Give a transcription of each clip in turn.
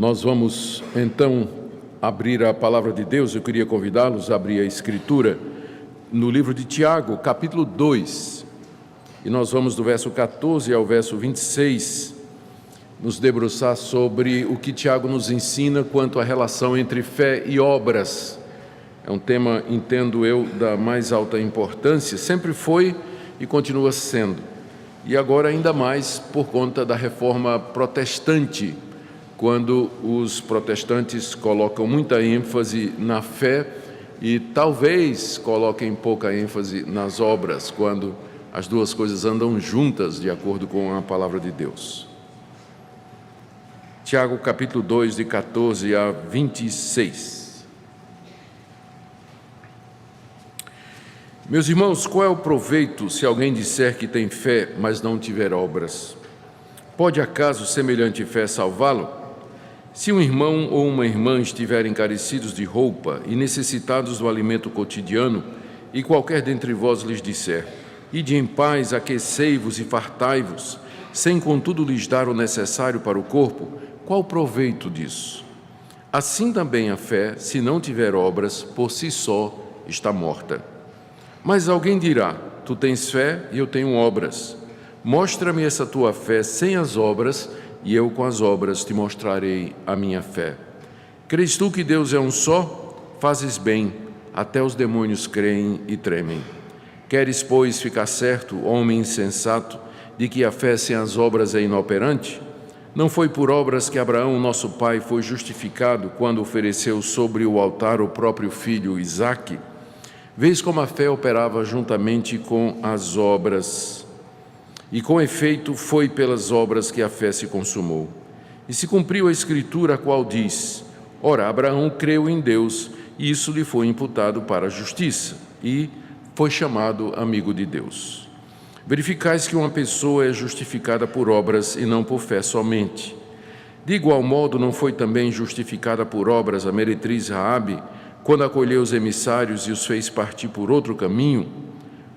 Nós vamos, então, abrir a palavra de Deus. Eu queria convidá-los a abrir a Escritura no livro de Tiago, capítulo 2. E nós vamos do verso 14 ao verso 26, nos debruçar sobre o que Tiago nos ensina quanto à relação entre fé e obras. É um tema, entendo eu, da mais alta importância, sempre foi e continua sendo. E agora ainda mais por conta da reforma protestante, quando os protestantes colocam muita ênfase na fé e talvez coloquem pouca ênfase nas obras, quando as duas coisas andam juntas, de acordo com a palavra de Deus. Tiago, capítulo 2, de 14 a 26. Meus irmãos, qual é o proveito se alguém disser que tem fé, mas não tiver obras? Pode acaso semelhante fé salvá-lo? Se um irmão ou uma irmã estiverem carecidos de roupa e necessitados do alimento cotidiano, e qualquer dentre vós lhes disser: ide em paz, aquecei-vos e fartai-vos, sem contudo lhes dar o necessário para o corpo, qual o proveito disso? Assim também a fé, se não tiver obras, por si só está morta. Mas alguém dirá: tu tens fé e eu tenho obras. Mostra-me essa tua fé sem as obras, e eu com as obras te mostrarei a minha fé. Crês tu que Deus é um só? Fazes bem, até os demônios creem e tremem. Queres, pois, ficar certo, homem insensato, de que a fé sem as obras é inoperante? Não foi por obras que Abraão, nosso pai, foi justificado quando ofereceu sobre o altar o próprio filho Isaque? Vês como a fé operava juntamente com as obras. E com efeito foi pelas obras que a fé se consumou. E se cumpriu a Escritura, a qual diz: ora, Abraão creu em Deus, e isso lhe foi imputado para a justiça, e foi chamado amigo de Deus. Verificais que uma pessoa é justificada por obras e não por fé somente. De igual modo, não foi também justificada por obras a meretriz Raabe, quando acolheu os emissários e os fez partir por outro caminho?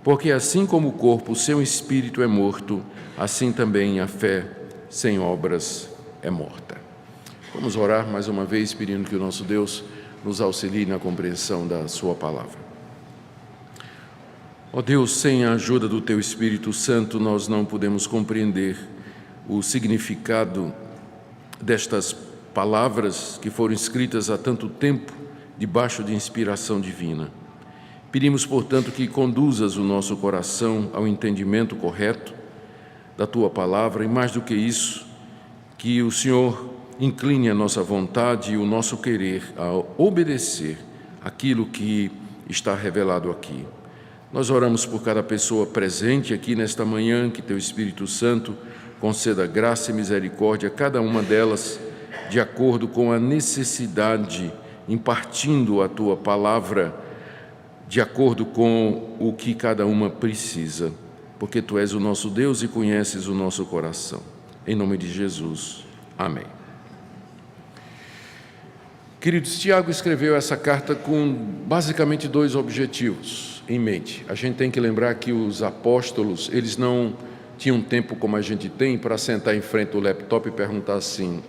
Porque assim como o corpo sem o espírito é morto, assim também a fé sem obras é morta. Vamos orar mais uma vez, pedindo que o nosso Deus nos auxilie na compreensão da sua palavra. Ó Deus, sem a ajuda do Teu Espírito Santo, nós não podemos compreender o significado destas palavras que foram escritas há tanto tempo, debaixo de inspiração divina. Pedimos, portanto, que conduzas o nosso coração ao entendimento correto da Tua palavra e, mais do que isso, que o Senhor incline a nossa vontade e o nosso querer a obedecer aquilo que está revelado aqui. Nós oramos por cada pessoa presente aqui nesta manhã, que Teu Espírito Santo conceda graça e misericórdia a cada uma delas, de acordo com a necessidade, impartindo a Tua palavra de acordo com o que cada uma precisa, porque Tu és o nosso Deus e conheces o nosso coração. Em nome de Jesus. Amém. Queridos, Tiago escreveu essa carta com basicamente dois objetivos em mente. A gente tem que lembrar que os apóstolos, eles não tinham tempo como a gente tem para sentar em frente do laptop e perguntar assim,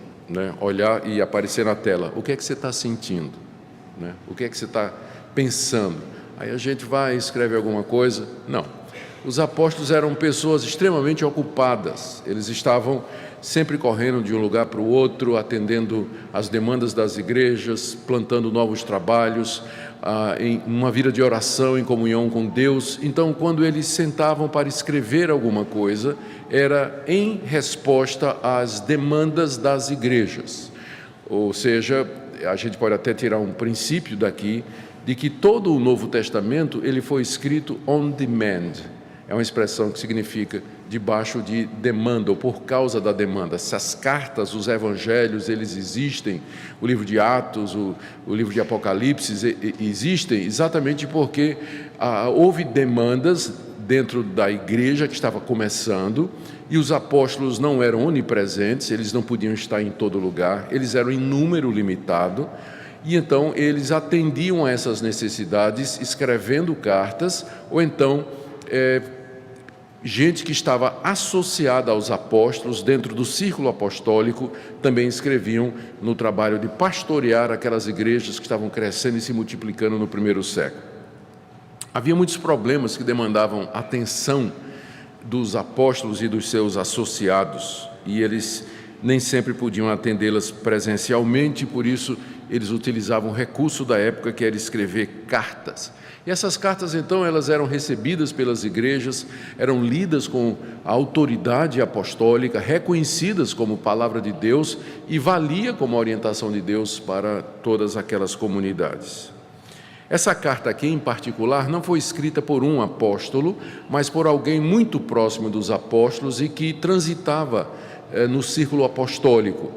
olhar e aparecer na tela: o que é que você está sentindo? O que é que você está pensando? Aí a gente vai e escreve alguma coisa. Não. Os apóstolos eram pessoas extremamente ocupadas. Eles estavam sempre correndo de um lugar para o outro, atendendo às demandas das igrejas, plantando novos trabalhos, em uma vida de oração, em comunhão com Deus. Então, quando eles sentavam para escrever alguma coisa, era em resposta às demandas das igrejas. Ou seja, a gente pode até tirar um princípio daqui, de que todo o Novo Testamento ele foi escrito on demand. É uma expressão que significa debaixo de demanda, ou por causa da demanda. Essas cartas, os evangelhos, eles existem, o livro de Atos, o livro de Apocalipse, existem exatamente porque houve demandas dentro da igreja que estava começando, e os apóstolos não eram onipresentes, eles não podiam estar em todo lugar, eles eram em número limitado, e então eles atendiam a essas necessidades escrevendo cartas, ou então gente que estava associada aos apóstolos, dentro do círculo apostólico, também escreviam no trabalho de pastorear aquelas igrejas que estavam crescendo e se multiplicando no primeiro século. Havia muitos problemas que demandavam atenção dos apóstolos e dos seus associados, e eles nem sempre podiam atendê-las presencialmente, por isso eles utilizavam o recurso da época, que era escrever cartas. E essas cartas, então, elas eram recebidas pelas igrejas, eram lidas com a autoridade apostólica, reconhecidas como palavra de Deus e valia como orientação de Deus para todas aquelas comunidades. Essa carta aqui, em particular, não foi escrita por um apóstolo, mas por alguém muito próximo dos apóstolos e que transitava no círculo apostólico.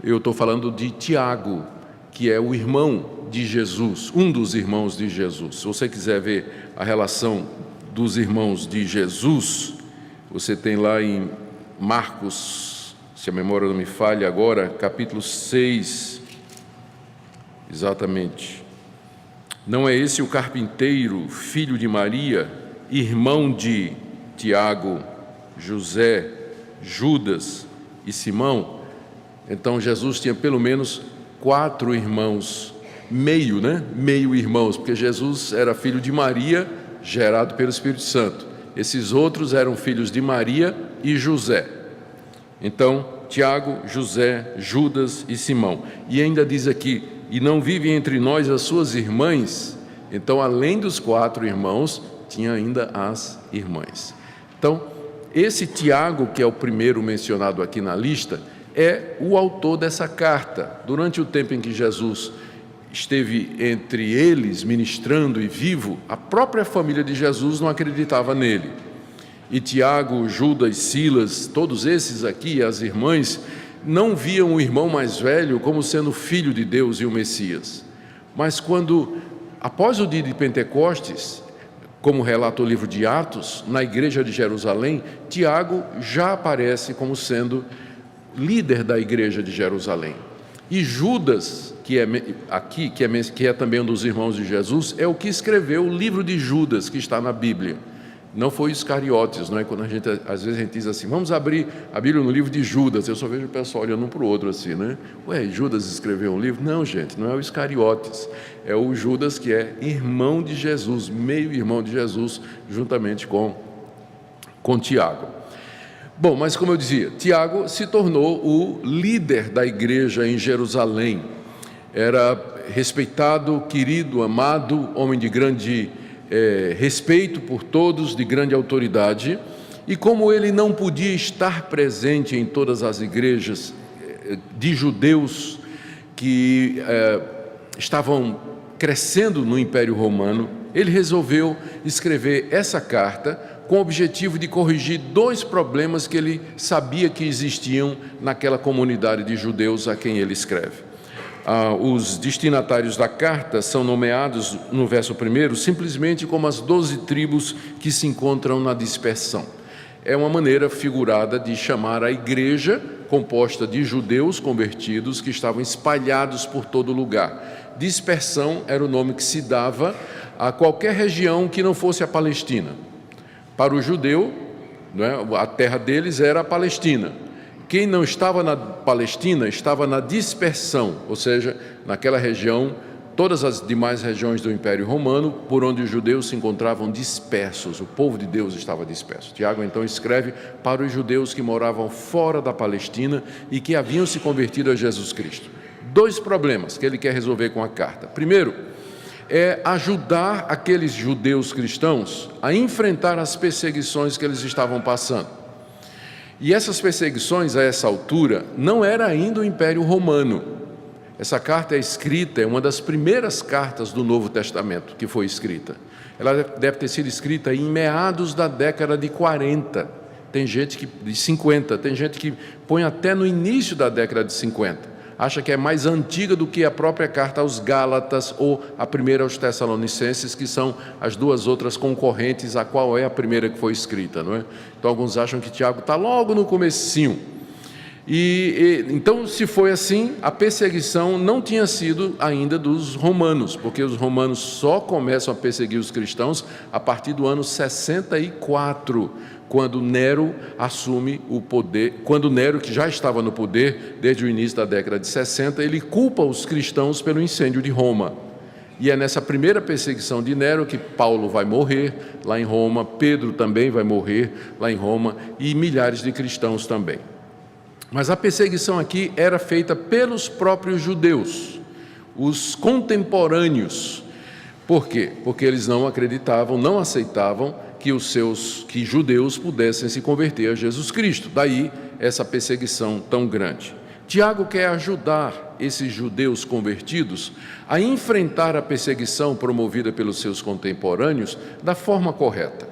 Eu estou falando de Tiago, que é o irmão de Jesus, um dos irmãos de Jesus. Se você quiser ver a relação dos irmãos de Jesus, você tem lá em Marcos, se a memória não me falha agora, capítulo 6, exatamente. Não é esse o carpinteiro, filho de Maria, irmão de Tiago, José, Judas e Simão? Então Jesus tinha pelo menos 4 irmãos, meio irmãos, porque Jesus era filho de Maria, gerado pelo Espírito Santo. Esses outros eram filhos de Maria e José. Então, Tiago, José, Judas e Simão. E ainda diz aqui, e não vivem entre nós as suas irmãs? Então, além dos 4 irmãos, tinha ainda as irmãs. Então, esse Tiago, que é o primeiro mencionado aqui na lista, é o autor dessa carta. Durante o tempo em que Jesus esteve entre eles, ministrando e vivo, a própria família de Jesus não acreditava nele. E Tiago, Judas, Silas, todos esses aqui, as irmãs, não viam o irmão mais velho como sendo filho de Deus e o Messias. Mas quando, após o dia de Pentecostes, como relata o livro de Atos, na igreja de Jerusalém, Tiago já aparece como sendo líder da igreja de Jerusalém. E Judas, que é também um dos irmãos de Jesus, é o que escreveu o livro de Judas, que está na Bíblia. Não foi Iscariotes, não é? Quando às vezes a gente diz assim, vamos abrir a Bíblia no livro de Judas, eu só vejo o pessoal olhando um para o outro assim, né? Ué, Judas escreveu um livro? Não, gente, não é o Iscariotes, é o Judas, que é irmão de Jesus, meio irmão de Jesus, juntamente com Tiago. Bom, mas como eu dizia, Tiago se tornou o líder da igreja em Jerusalém. Era respeitado, querido, amado, homem de grande respeito por todos, de grande autoridade. E como ele não podia estar presente em todas as igrejas de judeus que estavam crescendo no Império Romano, ele resolveu escrever essa carta com o objetivo de corrigir 2 problemas que ele sabia que existiam naquela comunidade de judeus a quem ele escreve. Os destinatários da carta são nomeados no verso 1 simplesmente como as 12 tribos que se encontram na dispersão. É uma maneira figurada de chamar a igreja composta de judeus convertidos que estavam espalhados por todo lugar. Dispersão era o nome que se dava a qualquer região que não fosse a Palestina. Para o judeu, a terra deles era a Palestina. Quem não estava na Palestina estava na dispersão, ou seja, naquela região, todas as demais regiões do Império Romano, por onde os judeus se encontravam dispersos, o povo de Deus estava disperso. Tiago então escreve para os judeus que moravam fora da Palestina e que haviam se convertido a Jesus Cristo. 2 problemas que ele quer resolver com a carta. Primeiro, é ajudar aqueles judeus cristãos a enfrentar as perseguições que eles estavam passando. E essas perseguições, a essa altura, não era ainda o Império Romano. Essa carta é escrita, é uma das primeiras cartas do Novo Testamento que foi escrita. Ela deve ter sido escrita em meados da década de 40, de 50, tem gente que põe até no início da década de 50. Acha que é mais antiga do que a própria carta aos Gálatas ou a primeira aos Tessalonicenses, que são as 2 outras concorrentes, a qual é a primeira que foi escrita, não é? Então alguns acham que Tiago está logo no comecinho. Então, se foi assim, a perseguição não tinha sido ainda dos romanos, porque os romanos só começam a perseguir os cristãos a partir do ano 64, quando Nero assume o poder. Quando Nero, que já estava no poder desde o início da década de 60, ele culpa os cristãos pelo incêndio de Roma. E é nessa primeira perseguição de Nero que Paulo vai morrer lá em Roma, Pedro também vai morrer lá em Roma, e milhares de cristãos também. Mas a perseguição aqui era feita pelos próprios judeus, os contemporâneos. Por quê? Porque eles não acreditavam, não aceitavam que judeus pudessem se converter a Jesus Cristo. Daí essa perseguição tão grande. Tiago quer ajudar esses judeus convertidos a enfrentar a perseguição promovida pelos seus contemporâneos da forma correta.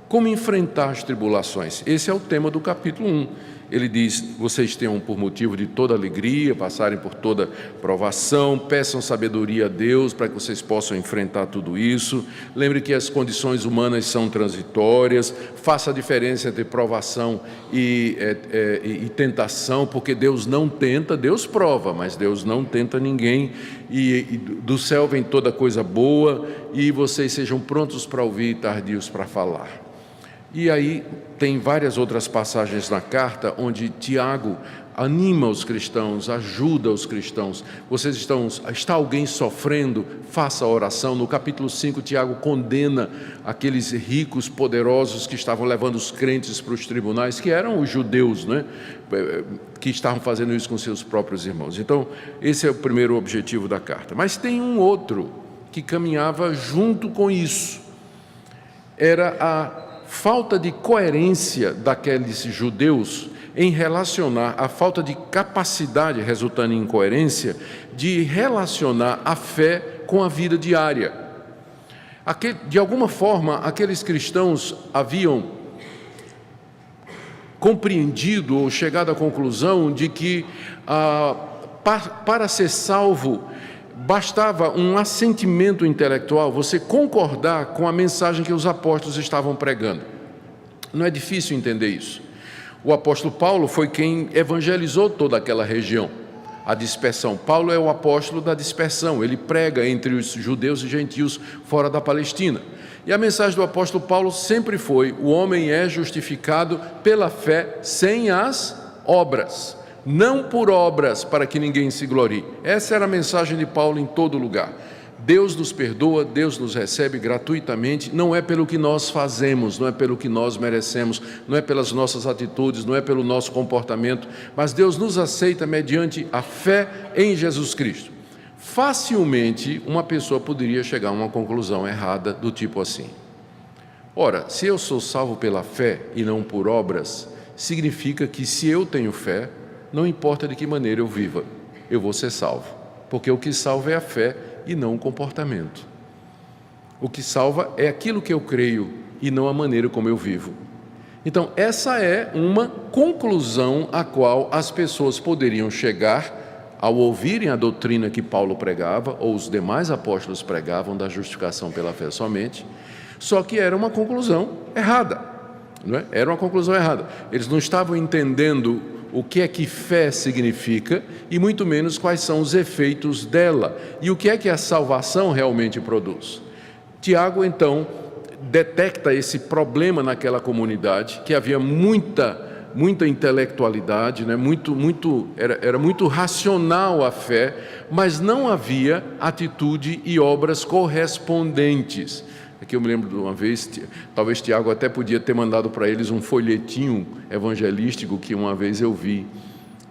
Como enfrentar as tribulações? Esse é o tema do capítulo 1. Ele diz: vocês tenham por motivo de toda alegria, passarem por toda provação, peçam sabedoria a Deus para que vocês possam enfrentar tudo isso. Lembre que as condições humanas são transitórias, faça a diferença entre provação e tentação, porque Deus não tenta, Deus prova, mas Deus não tenta ninguém, e do céu vem toda coisa boa, e vocês sejam prontos para ouvir e tardios para falar. E aí tem várias outras passagens na carta onde Tiago anima os cristãos, ajuda os cristãos. Está alguém sofrendo? Faça a oração. No capítulo 5, Tiago condena aqueles ricos poderosos que estavam levando os crentes para os tribunais, que eram os judeus, né? Que estavam fazendo isso com seus próprios irmãos. Então, esse é o primeiro objetivo da carta. Mas tem um outro que caminhava junto com isso. Era a falta de coerência daqueles judeus em relacionar, a falta de capacidade resultando em incoerência de relacionar a fé com a vida diária. De alguma forma, aqueles cristãos haviam compreendido ou chegado à conclusão de que para ser salvo bastava um assentimento intelectual, você concordar com a mensagem que os apóstolos estavam pregando. Não é difícil entender isso. O apóstolo Paulo foi quem evangelizou toda aquela região, a dispersão. Paulo é o apóstolo da dispersão, ele prega entre os judeus e gentios fora da Palestina. E a mensagem do apóstolo Paulo sempre foi: o homem é justificado pela fé sem as obras. Não por obras, para que ninguém se glorie. Essa era a mensagem de Paulo em todo lugar. Deus nos perdoa, Deus nos recebe gratuitamente, não é pelo que nós fazemos, não é pelo que nós merecemos, não é pelas nossas atitudes, não é pelo nosso comportamento, mas Deus nos aceita mediante a fé em Jesus Cristo. Facilmente, uma pessoa poderia chegar a uma conclusão errada do tipo assim: ora, se eu sou salvo pela fé e não por obras, significa que se eu tenho fé, não importa de que maneira eu viva, eu vou ser salvo, porque o que salva é a fé e não o comportamento. O que salva é aquilo que eu creio e não a maneira como eu vivo. Então, essa é uma conclusão a qual as pessoas poderiam chegar ao ouvirem a doutrina que Paulo pregava, ou os demais apóstolos pregavam, da justificação pela fé somente, só que era uma conclusão errada, não é? Era uma conclusão errada. Eles não estavam entendendo o que é que fé significa e muito menos quais são os efeitos dela e o que é que a salvação realmente produz. Tiago, então, detecta esse problema naquela comunidade, que havia muita intelectualidade, né? Era muito racional a fé, mas não havia atitude e obras correspondentes. Aqui eu me lembro de uma vez, talvez Tiago até podia ter mandado para eles um folhetinho evangelístico que uma vez eu vi,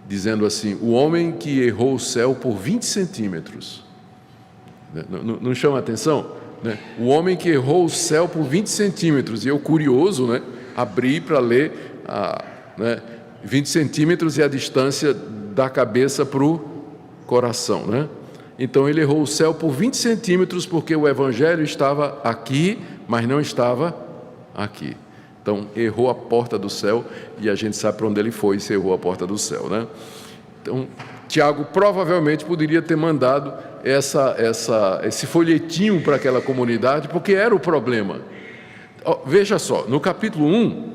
dizendo assim: o homem que errou o céu por 20 centímetros. Não chama a atenção? Né? O homem que errou o céu por 20 centímetros. E eu, curioso, né, abri para ler 20 centímetros é a distância da cabeça para o coração, né? Então ele errou o céu por 20 centímetros porque o evangelho estava aqui, mas não estava aqui. Então errou a porta do céu e a gente sabe para onde ele foi se errou a porta do céu, né? Então Tiago provavelmente poderia ter mandado esse folhetinho para aquela comunidade, porque era o problema. Veja só, no capítulo 1,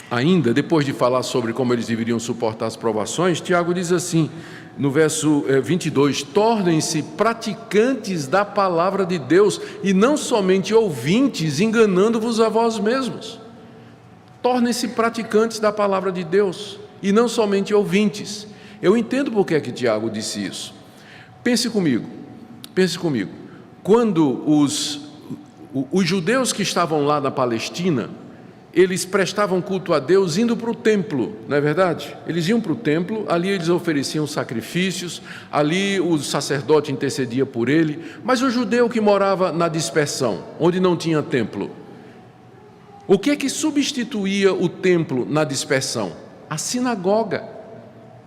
Ainda, depois de falar sobre como eles deveriam suportar as provações, Tiago diz assim, no verso 22, tornem-se praticantes da palavra de Deus e não somente ouvintes, enganando-vos a vós mesmos. Tornem-se praticantes da palavra de Deus e não somente ouvintes. Eu entendo por que é que Tiago disse isso. Pense comigo. Quando os judeus que estavam lá na Palestina, eles prestavam culto a Deus indo para o templo, não é verdade? Eles iam para o templo, ali eles ofereciam sacrifícios, ali o sacerdote intercedia por ele, mas o judeu que morava na dispersão, onde não tinha templo, o que é que substituía o templo na dispersão? A sinagoga.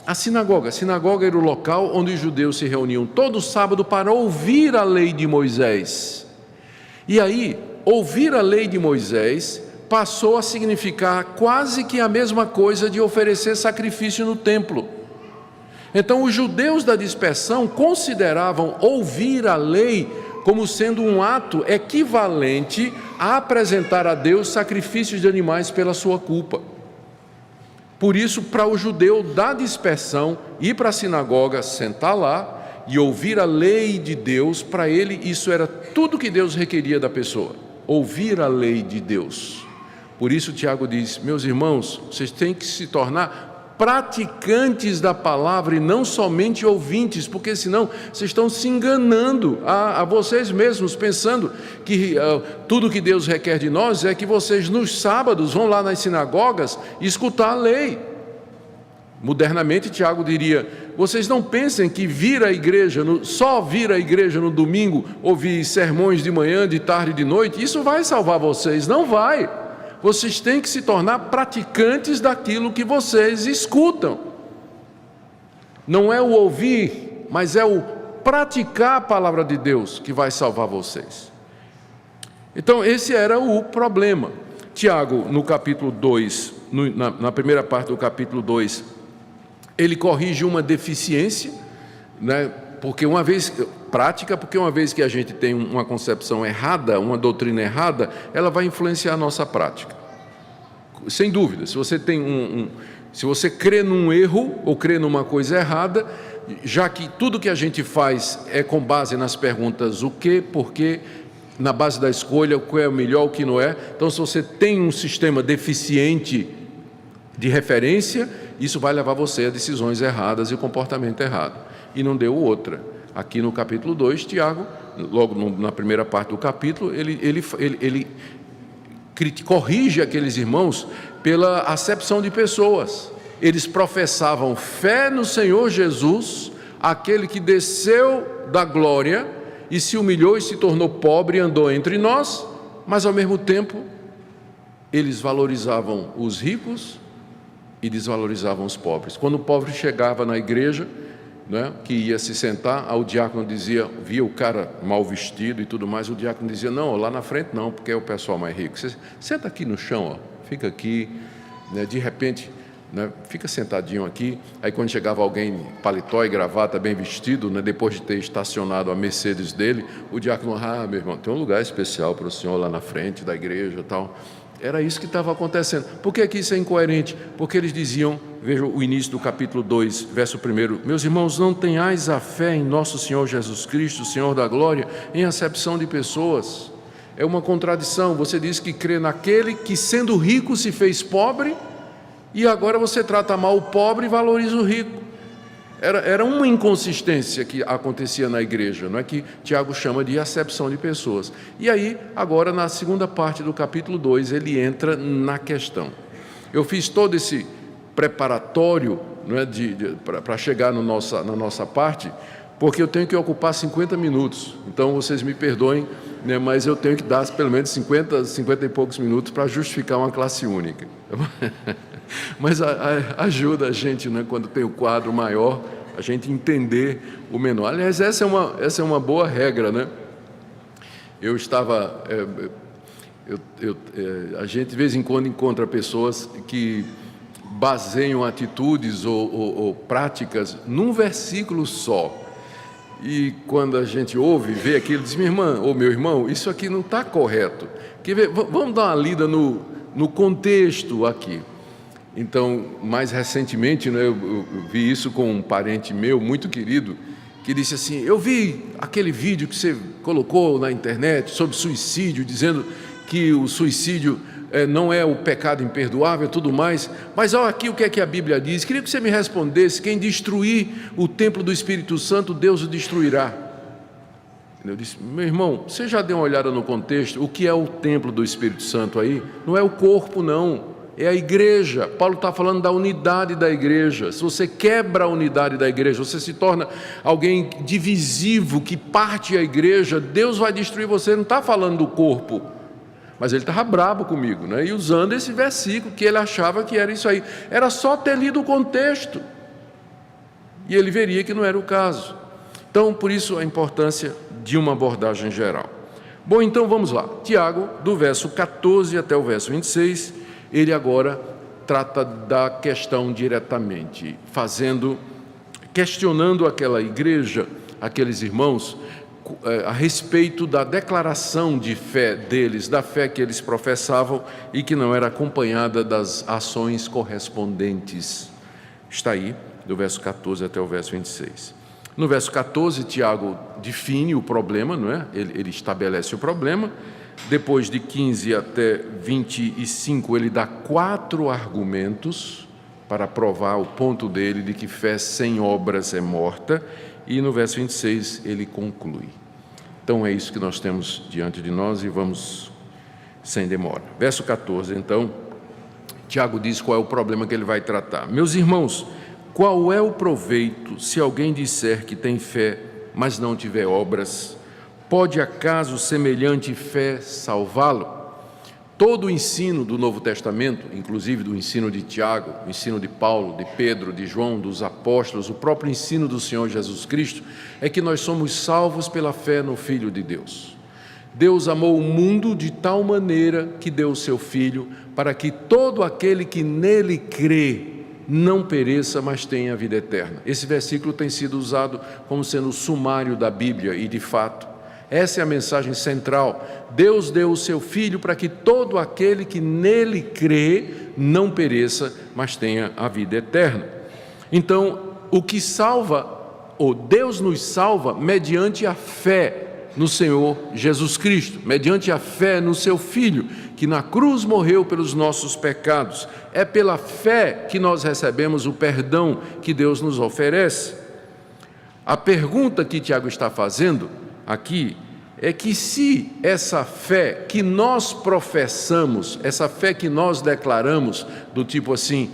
A sinagoga era o local onde os judeus se reuniam todo sábado para ouvir a lei de Moisés. E aí, ouvir a lei de Moisés passou a significar quase que a mesma coisa de oferecer sacrifício no templo. Então, os judeus da dispersão consideravam ouvir a lei como sendo um ato equivalente a apresentar a Deus sacrifícios de animais pela sua culpa. Por isso, para o judeu da dispersão, ir para a sinagoga, sentar lá e ouvir a lei de Deus, para ele isso era tudo que Deus requeria da pessoa, ouvir a lei de Deus. Por isso Tiago diz, meus irmãos, vocês têm que se tornar praticantes da palavra e não somente ouvintes, porque senão vocês estão se enganando a vocês mesmos, pensando que tudo que Deus requer de nós é que vocês nos sábados vão lá nas sinagogas escutar a lei. Modernamente Tiago diria, vocês não pensem que só vir à igreja no domingo, ouvir sermões de manhã, de tarde e de noite, isso vai salvar vocês, não vai. Vocês têm que se tornar praticantes daquilo que vocês escutam. Não é o ouvir, mas é o praticar a palavra de Deus que vai salvar vocês. Então, esse era o problema. Tiago, no capítulo 2, na primeira parte do capítulo 2, ele corrige uma deficiência, né? Porque uma vez que a gente tem uma concepção errada, uma doutrina errada, ela vai influenciar a nossa prática. Sem dúvida, se você crê num erro ou crê numa coisa errada, já que tudo que a gente faz é com base nas perguntas o que, por quê, na base da escolha, o que é o melhor, o que não é. Então, se você tem um sistema deficiente de referência, isso vai levar você a decisões erradas e comportamento errado. E não deu outra. Aqui no capítulo 2, Tiago, logo na primeira parte do capítulo, ele corrige aqueles irmãos pela acepção de pessoas. Eles professavam fé no Senhor Jesus, aquele que desceu da glória e se humilhou e se tornou pobre e andou entre nós, mas ao mesmo tempo eles valorizavam os ricos e desvalorizavam os pobres. Quando o pobre chegava na igreja, né, que ia se sentar, o diácono dizia, via o cara mal vestido e tudo mais, o diácono dizia, não, lá na frente não, porque é o pessoal mais rico. Você senta aqui no chão, fica aqui, né, de repente, né, fica sentadinho aqui. Aí quando chegava alguém, paletó e gravata, bem vestido, né, depois de ter estacionado a Mercedes dele, o diácono, meu irmão, tem um lugar especial para o senhor lá na frente da igreja e tal. Era isso que estava acontecendo. Por que isso é incoerente? Porque eles diziam, veja o início do capítulo 2, verso 1, meus irmãos, não tenhais a fé em nosso Senhor Jesus Cristo, Senhor da glória, em acepção de pessoas. É uma contradição. Você diz que crê naquele que, sendo rico, se fez pobre, e agora você trata mal o pobre e valoriza o rico. Era uma inconsistência que acontecia na igreja, não é, que Tiago chama de acepção de pessoas. E aí, agora, na segunda parte do capítulo 2, ele entra na questão. Eu fiz todo esse preparatório, não é, para chegar na nossa parte, porque eu tenho que ocupar 50 minutos. Então, vocês me perdoem, né, mas eu tenho que dar pelo menos 50 e poucos minutos para justificar uma classe única. Mas ajuda a gente, né, quando tem o quadro maior, a gente entender o menor. Aliás, essa é uma boa regra, né? A gente de vez em quando encontra pessoas que baseiam atitudes ou práticas num versículo só. E quando a gente ouve, vê aquilo, diz, minha irmã ou meu irmão, isso aqui não está correto. Vamos dar uma lida no contexto aqui. Então, mais recentemente, né, eu vi isso com um parente meu, muito querido, que disse assim: eu vi aquele vídeo que você colocou na internet sobre suicídio, dizendo que o suicídio não é o pecado imperdoável e tudo mais, mas olha aqui o que é que a Bíblia diz. Queria que você me respondesse: quem destruir o templo do Espírito Santo, Deus o destruirá. Eu disse: meu irmão, você já deu uma olhada no contexto? O que é o templo do Espírito Santo aí? Não é o corpo, não. É a igreja. Paulo está falando da unidade da igreja. Se você quebra a unidade da igreja, você se torna alguém divisivo, que parte a igreja, Deus vai destruir você. Ele não está falando do corpo, mas ele estava brabo comigo, né? E usando esse versículo, que ele achava que era isso aí. Era só ter lido o contexto, e ele veria que não era o caso. Então, por isso, a importância de uma abordagem geral. Bom, então vamos lá. Tiago, do verso 14 até o verso 26, ele agora trata da questão diretamente, questionando aquela igreja, aqueles irmãos, a respeito da declaração de fé deles, da fé que eles professavam e que não era acompanhada das ações correspondentes. Está aí, do verso 14 até o verso 26. No verso 14, Tiago define o problema, não é? Ele estabelece o problema. Depois de 15 até 25, ele dá 4 argumentos para provar o ponto dele de que fé sem obras é morta. E no verso 26 ele conclui. Então é isso que nós temos diante de nós e vamos sem demora. Verso 14, então, Tiago diz qual é o problema que ele vai tratar. Meus irmãos, qual é o proveito se alguém disser que tem fé, mas não tiver obras? Pode acaso semelhante fé salvá-lo? Todo o ensino do Novo Testamento, inclusive do ensino de Tiago, o ensino de Paulo, de Pedro, de João, dos apóstolos, o próprio ensino do Senhor Jesus Cristo, é que nós somos salvos pela fé no Filho de Deus. Deus amou o mundo de tal maneira que deu o seu Filho, para que todo aquele que nele crê não pereça, mas tenha a vida eterna. Esse versículo tem sido usado como sendo o sumário da Bíblia, e de fato, essa é a mensagem central. Deus deu o seu Filho para que todo aquele que nele crê não pereça, mas tenha a vida eterna. Então, o que salva, ou Deus nos salva mediante a fé no Senhor Jesus Cristo, mediante a fé no seu Filho, que na cruz morreu pelos nossos pecados. É pela fé que nós recebemos o perdão que Deus nos oferece. A pergunta que Tiago está fazendo aqui é que se essa fé que nós professamos, essa fé que nós declaramos, do tipo assim: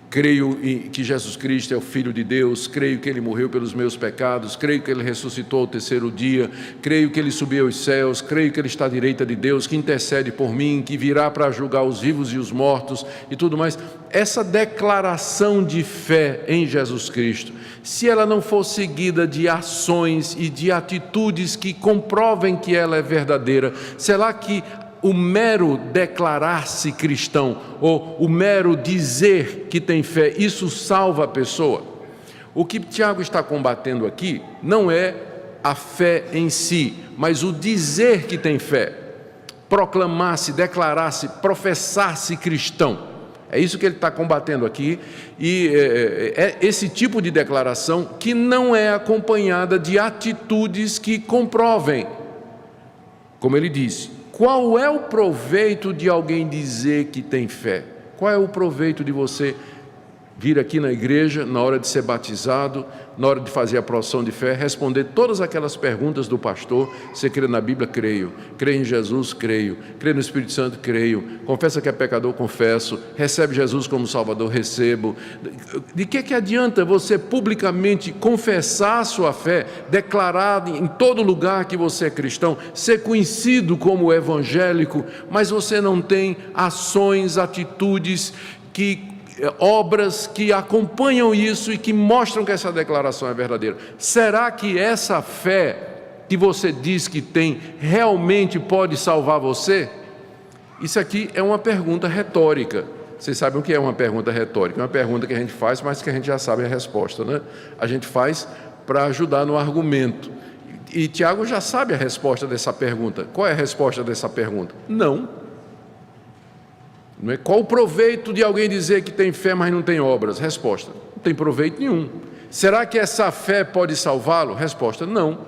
creio que Jesus Cristo é o Filho de Deus, creio que Ele morreu pelos meus pecados, creio que Ele ressuscitou ao terceiro dia, creio que Ele subiu aos céus, creio que Ele está à direita de Deus, que intercede por mim, que virá para julgar os vivos e os mortos e tudo mais. Essa declaração de fé em Jesus Cristo, se ela não for seguida de ações e de atitudes que comprovem que ela é verdadeira, será que o mero declarar-se cristão, ou o mero dizer que tem fé, isso salva a pessoa? O que Tiago está combatendo aqui não é a fé em si, mas o dizer que tem fé, proclamar-se, declarar-se, professar-se cristão. É isso que ele está combatendo aqui, e é esse tipo de declaração que não é acompanhada de atitudes que comprovem. Como ele disse: qual é o proveito de alguém dizer que tem fé? Qual é o proveito de você vir aqui na igreja, na hora de ser batizado, na hora de fazer a profissão de fé, responder todas aquelas perguntas do pastor? Você crê na Bíblia? Creio. Crê em Jesus? Creio. Crê no Espírito Santo? Creio. Confessa que é pecador? Confesso. Recebe Jesus como Salvador? Recebo. De que adianta você publicamente confessar a sua fé, declarar em todo lugar que você é cristão, ser conhecido como evangélico, mas você não tem ações, atitudes, obras que acompanham isso e que mostram que essa declaração é verdadeira? Será que essa fé que você diz que tem realmente pode salvar você? Isso aqui é uma pergunta retórica. Vocês sabem o que é uma pergunta retórica? É uma pergunta que a gente faz, mas que a gente já sabe a resposta, né? A gente faz para ajudar no argumento. E Tiago já sabe a resposta dessa pergunta. Qual é a resposta dessa pergunta? Não. Não é? Qual o proveito de alguém dizer que tem fé, mas não tem obras? Resposta: não tem proveito nenhum. Será que essa fé pode salvá-lo? Resposta: não.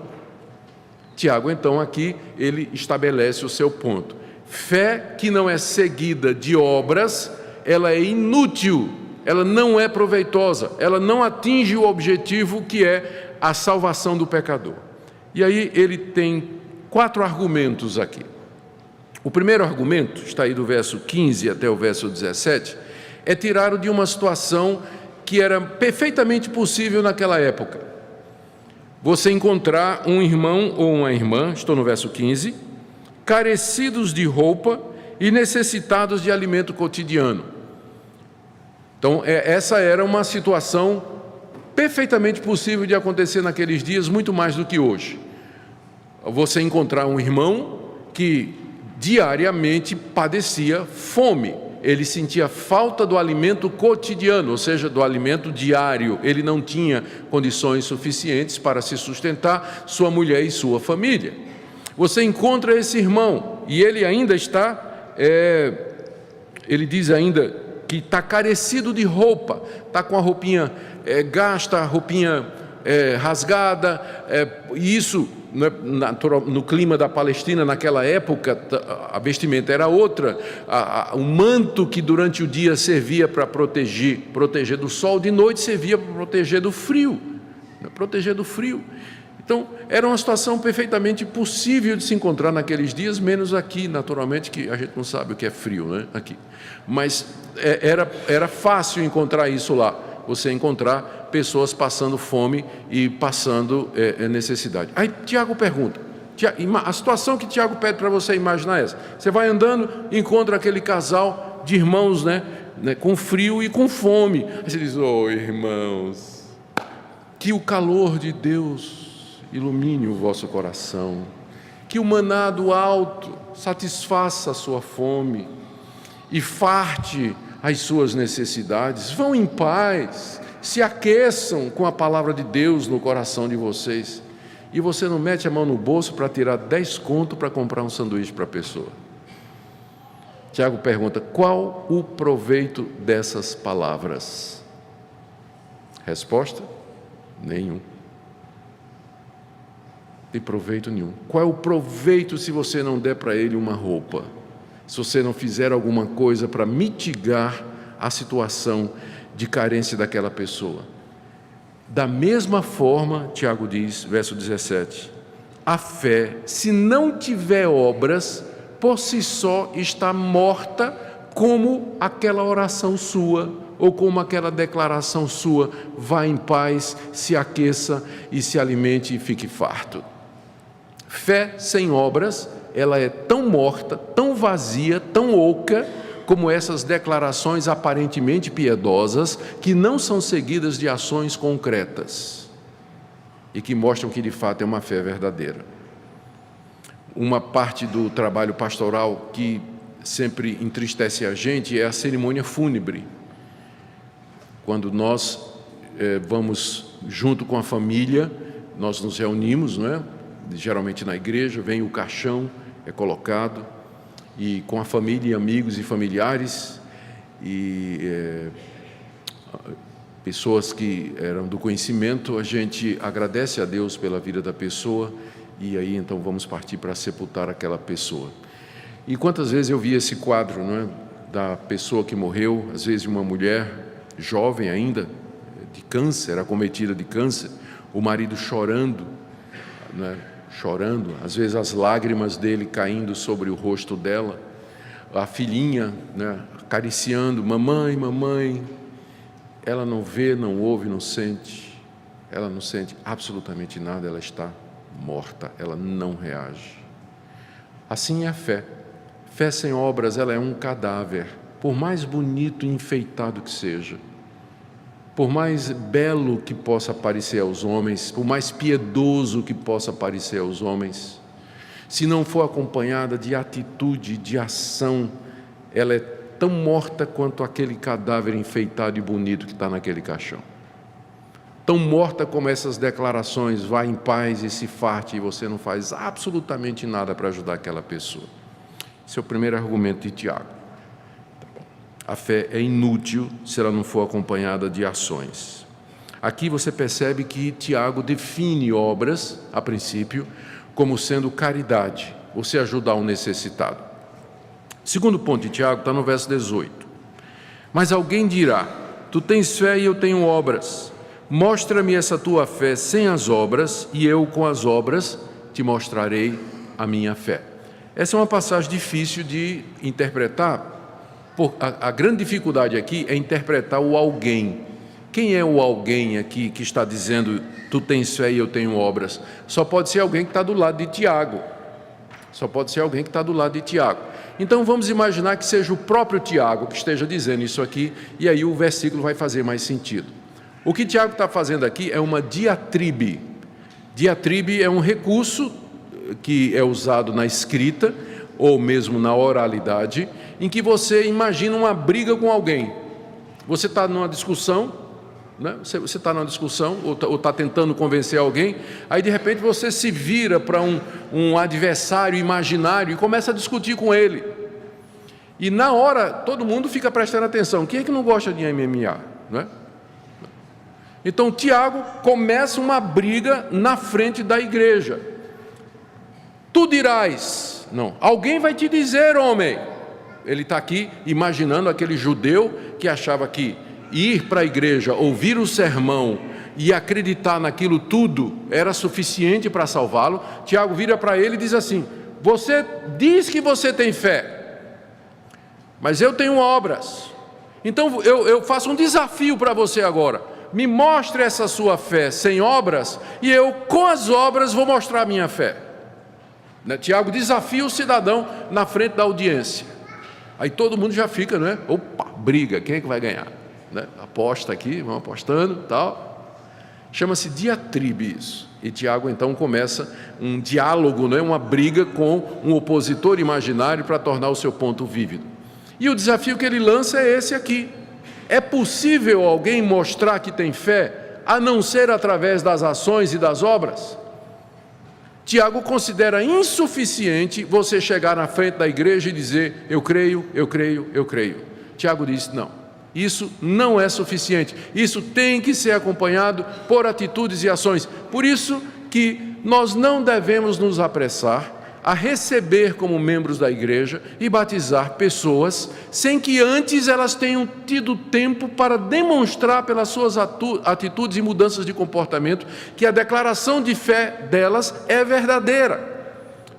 Tiago, então, aqui ele estabelece o seu ponto. Fé que não é seguida de obras, ela é inútil, ela não é proveitosa, ela não atinge o objetivo que é a salvação do pecador. E aí ele tem 4 argumentos aqui. O primeiro argumento, está aí do verso 15 até o verso 17, é tirado de uma situação que era perfeitamente possível naquela época. Você encontrar um irmão ou uma irmã, estou no verso 15, carecidos de roupa e necessitados de alimento cotidiano. Então, essa era uma situação perfeitamente possível de acontecer naqueles dias, muito mais do que hoje. Você encontrar um irmão que diariamente padecia fome, ele sentia falta do alimento cotidiano, ou seja, do alimento diário. Ele não tinha condições suficientes para se sustentar, sua mulher e sua família. Você encontra esse irmão e ele ainda está, ele diz ainda que está carecido de roupa, está com a roupinha gasta, a roupinha rasgada, e isso no clima da Palestina naquela época, a vestimenta era outra, o manto que durante o dia servia para proteger do sol, de noite servia para proteger do frio, Então, era uma situação perfeitamente possível de se encontrar naqueles dias, menos aqui, naturalmente, que a gente não sabe o que é frio, né? Aqui. Mas era fácil encontrar isso lá, você encontrar pessoas passando fome e passando necessidade. Aí Tiago pergunta, a situação que Tiago pede para você imaginar é essa: você vai andando e encontra aquele casal de irmãos, né, com frio e com fome. Aí você diz: oh, irmãos, que o calor de Deus ilumine o vosso coração, que o maná do alto satisfaça a sua fome e farte as suas necessidades. Vão em paz, se aqueçam com a palavra de Deus no coração de vocês. E você não mete a mão no bolso para tirar 10 conto para comprar um sanduíche para a pessoa. Tiago pergunta: qual o proveito dessas palavras? Resposta: nenhum. Tem proveito nenhum. Qual é o proveito se você não der para ele uma roupa? Se você não fizer alguma coisa para mitigar a situação de carência daquela pessoa? Da mesma forma, Tiago diz, verso 17, a fé, se não tiver obras, por si só está morta, como aquela oração sua, ou como aquela declaração sua: vá em paz, se aqueça e se alimente e fique farto. Fé sem obras, ela é tão morta, tão vazia, tão oca, como essas declarações aparentemente piedosas, que não são seguidas de ações concretas e que mostram que de fato é uma fé verdadeira. Uma parte do trabalho pastoral que sempre entristece a gente é a cerimônia fúnebre. Quando nós vamos junto com a família, nós nos reunimos, não é? Geralmente na igreja, vem o caixão, é colocado, e com a família, amigos e familiares, e pessoas que eram do conhecimento, a gente agradece a Deus pela vida da pessoa, e aí então vamos partir para sepultar aquela pessoa. E quantas vezes eu vi esse quadro, não é? Da pessoa que morreu, às vezes uma mulher jovem ainda, de câncer, acometida de câncer, o marido chorando, não é? Chorando, às vezes as lágrimas dele caindo sobre o rosto dela, a filhinha, né, acariciando: mamãe, mamãe. Ela não vê, não ouve, não sente, ela não sente absolutamente nada, ela está morta, ela não reage. Assim é a fé. Fé sem obras, ela é um cadáver, por mais bonito e enfeitado que seja, por mais belo que possa parecer aos homens, por mais piedoso que possa parecer aos homens, se não for acompanhada de atitude, de ação, ela é tão morta quanto aquele cadáver enfeitado e bonito que está naquele caixão. Tão morta como essas declarações: vá em paz e se farte, e você não faz absolutamente nada para ajudar aquela pessoa. Esse é o primeiro argumento de Tiago. Tá bom. A fé é inútil se ela não for acompanhada de ações. Aqui você percebe que Tiago define obras, a princípio, como sendo caridade, você ajudar o necessitado. Segundo ponto de Tiago está no verso 18. Mas alguém dirá: tu tens fé e eu tenho obras. Mostra-me essa tua fé sem as obras, e eu com as obras te mostrarei a minha fé. Essa é uma passagem difícil de interpretar. A grande dificuldade aqui é interpretar o alguém. Quem é o alguém aqui que está dizendo tu tens fé e eu tenho obras? Só pode ser alguém que está do lado de Tiago. Só pode ser alguém que está do lado de Tiago. Então vamos imaginar que seja o próprio Tiago que esteja dizendo isso aqui, e aí o versículo vai fazer mais sentido. O que Tiago está fazendo aqui é uma diatribe. Diatribe é um recurso que é usado na escrita ou mesmo na oralidade, em que você imagina uma briga com alguém. Você está numa discussão, né? Você está numa discussão ou está tentando convencer alguém, aí de repente você se vira para um adversário imaginário e começa a discutir com ele. E na hora todo mundo fica prestando atenção. Quem é que não gosta de MMA? Né? Então Tiago começa uma briga na frente da igreja. Tu dirás, não, alguém vai te dizer, homem. Ele está aqui imaginando aquele judeu que achava que ir para a igreja, ouvir o sermão e acreditar naquilo tudo era suficiente para salvá-lo. Tiago vira para ele e diz assim: você diz que você tem fé, mas eu tenho obras. Então eu faço um desafio para você agora. Me mostre essa sua fé sem obras, e eu com as obras vou mostrar a minha fé. Tiago desafia o cidadão na frente da audiência. Aí todo mundo já fica, né? Opa, briga, quem é que vai ganhar? Né? Aposta aqui, vão apostando, tal. Chama-se diatribe isso. E Tiago então começa um diálogo, né? Uma briga com um opositor imaginário para tornar o seu ponto vívido. E o desafio que ele lança é esse aqui. É possível alguém mostrar que tem fé, a não ser através das ações e das obras? Tiago considera insuficiente você chegar na frente da igreja e dizer: eu creio, eu creio, eu creio. Tiago diz: não, isso não é suficiente, isso tem que ser acompanhado por atitudes e ações. Por isso que nós não devemos nos apressar a receber como membros da igreja e batizar pessoas sem que antes elas tenham tido tempo para demonstrar pelas suas atitudes e mudanças de comportamento que a declaração de fé delas é verdadeira.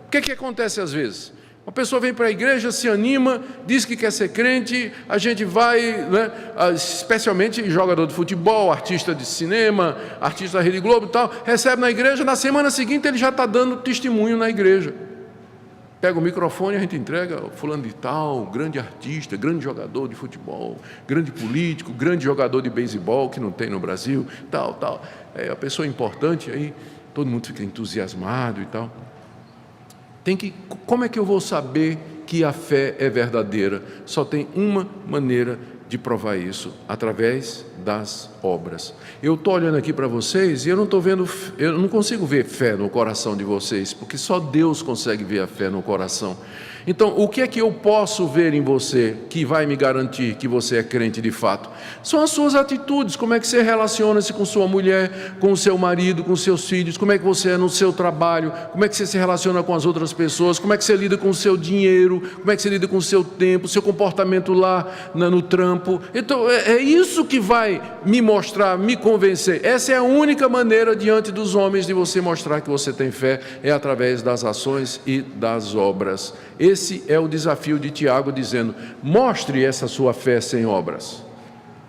O que acontece às vezes? Uma pessoa vem para a igreja, se anima, diz que quer ser crente, a gente vai, né, especialmente jogador de futebol, artista de cinema, artista da Rede Globo e tal, recebe na igreja, na semana seguinte ele já está dando testemunho na igreja. Pega o microfone e a gente entrega: fulano de tal, grande artista, grande jogador de futebol, grande político, grande jogador de beisebol, que não tem no Brasil, tal, tal. É a pessoa importante, aí todo mundo fica entusiasmado e tal. Como é que eu vou saber que a fé é verdadeira? Só tem uma maneira de provar isso: através das obras. Eu estou olhando aqui para vocês e eu não consigo ver fé no coração de vocês, porque só Deus consegue ver a fé no coração. Então, o que é que eu posso ver em você que vai me garantir que você é crente de fato? São as suas atitudes. Como é que você relaciona-se com sua mulher, com o seu marido, com seus filhos? Como é que você é no seu trabalho? Como é que você se relaciona com as outras pessoas? Como é que você lida com o seu dinheiro? Como é que você lida com o seu tempo, seu comportamento lá no trampo? Então, é isso que vai me mostrar, me convencer. Essa é a única maneira diante dos homens de você mostrar que você tem fé, é através das ações e das obras. Esse é o desafio de Tiago, dizendo: mostre essa sua fé sem obras.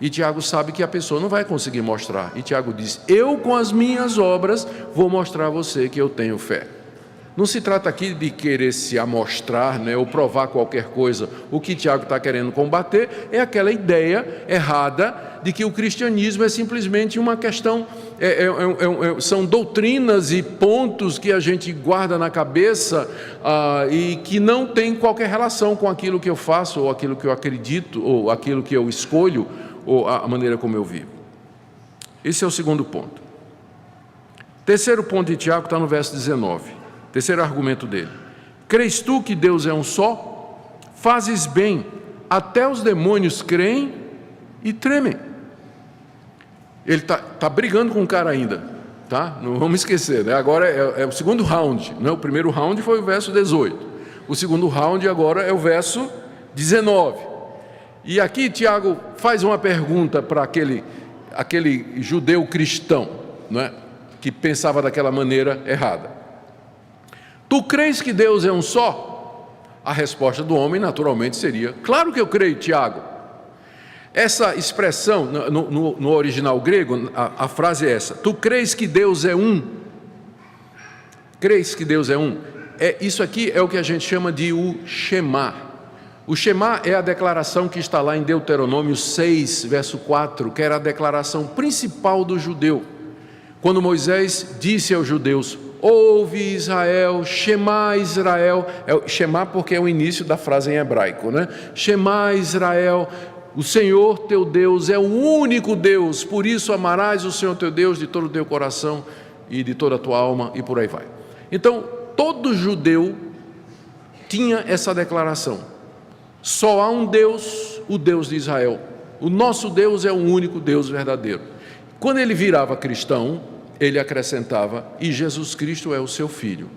E Tiago sabe que a pessoa não vai conseguir mostrar. E Tiago diz: eu com as minhas obras vou mostrar a você que eu tenho fé. Não se trata aqui de querer se amostrar, né, ou provar qualquer coisa. O que Tiago está querendo combater é aquela ideia errada de que o cristianismo é simplesmente uma questão, são doutrinas e pontos que a gente guarda na cabeça e que não tem qualquer relação com aquilo que eu faço, ou aquilo que eu acredito, ou aquilo que eu escolho, ou a maneira como eu vivo. Esse é o segundo ponto. Terceiro ponto de Tiago está no verso 19. Terceiro argumento dele: crês tu que Deus é um só? Fazes bem, até os demônios creem e tremem. Ele está brigando com o cara ainda, tá? Não vamos esquecer, né? Agora é o segundo round, né? O primeiro round foi o verso 18, o segundo round agora é o verso 19. E aqui Tiago faz uma pergunta para aquele judeu cristão, né? Que pensava daquela maneira errada. Tu crês que Deus é um só? A resposta do homem naturalmente seria: claro que eu creio, Tiago. Essa expressão, no original grego, a frase é essa: tu crês que Deus é um? Crês que Deus é um? Isso aqui é o que a gente chama de o Shema. O Shema é a declaração que está lá em Deuteronômio 6, verso 4, que era a declaração principal do judeu. Quando Moisés disse aos judeus: ouve Israel, Shema Israel, Shema porque é o início da frase em hebraico, né? Shema Israel, o Senhor teu Deus é o único Deus, por isso amarás o Senhor teu Deus de todo o teu coração e de toda a tua alma, e por aí vai. Então, todo judeu tinha essa declaração: só há um Deus, o Deus de Israel. O nosso Deus é o único Deus verdadeiro. Quando ele virava cristão, ele acrescentava: e Jesus Cristo é o seu Filho.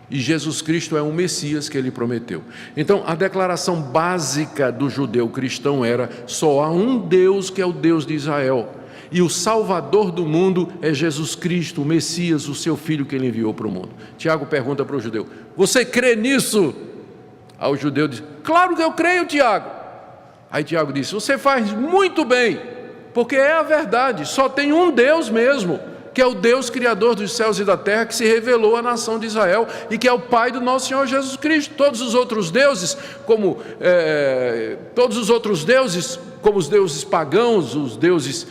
E Jesus Cristo é o Messias que ele prometeu. Então, a declaração básica do judeu cristão era: só há um Deus, que é o Deus de Israel. E o Salvador do mundo é Jesus Cristo, o Messias, o seu Filho que ele enviou para o mundo. Tiago pergunta para o judeu: você crê nisso? Aí o judeu diz: claro que eu creio, Tiago. Aí Tiago disse: você faz muito bem, porque é a verdade, só tem um Deus mesmo, que é o Deus Criador dos céus e da terra, que se revelou à nação de Israel e que é o Pai do nosso Senhor Jesus Cristo. Todos os outros deuses, como os deuses pagãos, os deuses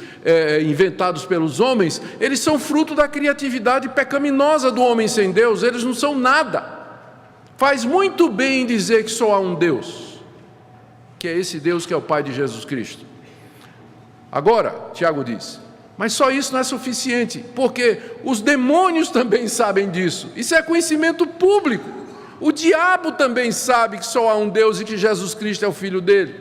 inventados pelos homens, eles são fruto da criatividade pecaminosa do homem sem Deus, eles não são nada. Faz muito bem em dizer que só há um Deus, que é esse Deus que é o Pai de Jesus Cristo. Agora, Tiago diz: mas só isso não é suficiente, porque os demônios também sabem disso. Isso é conhecimento público. O diabo também sabe que só há um Deus e que Jesus Cristo é o Filho dele.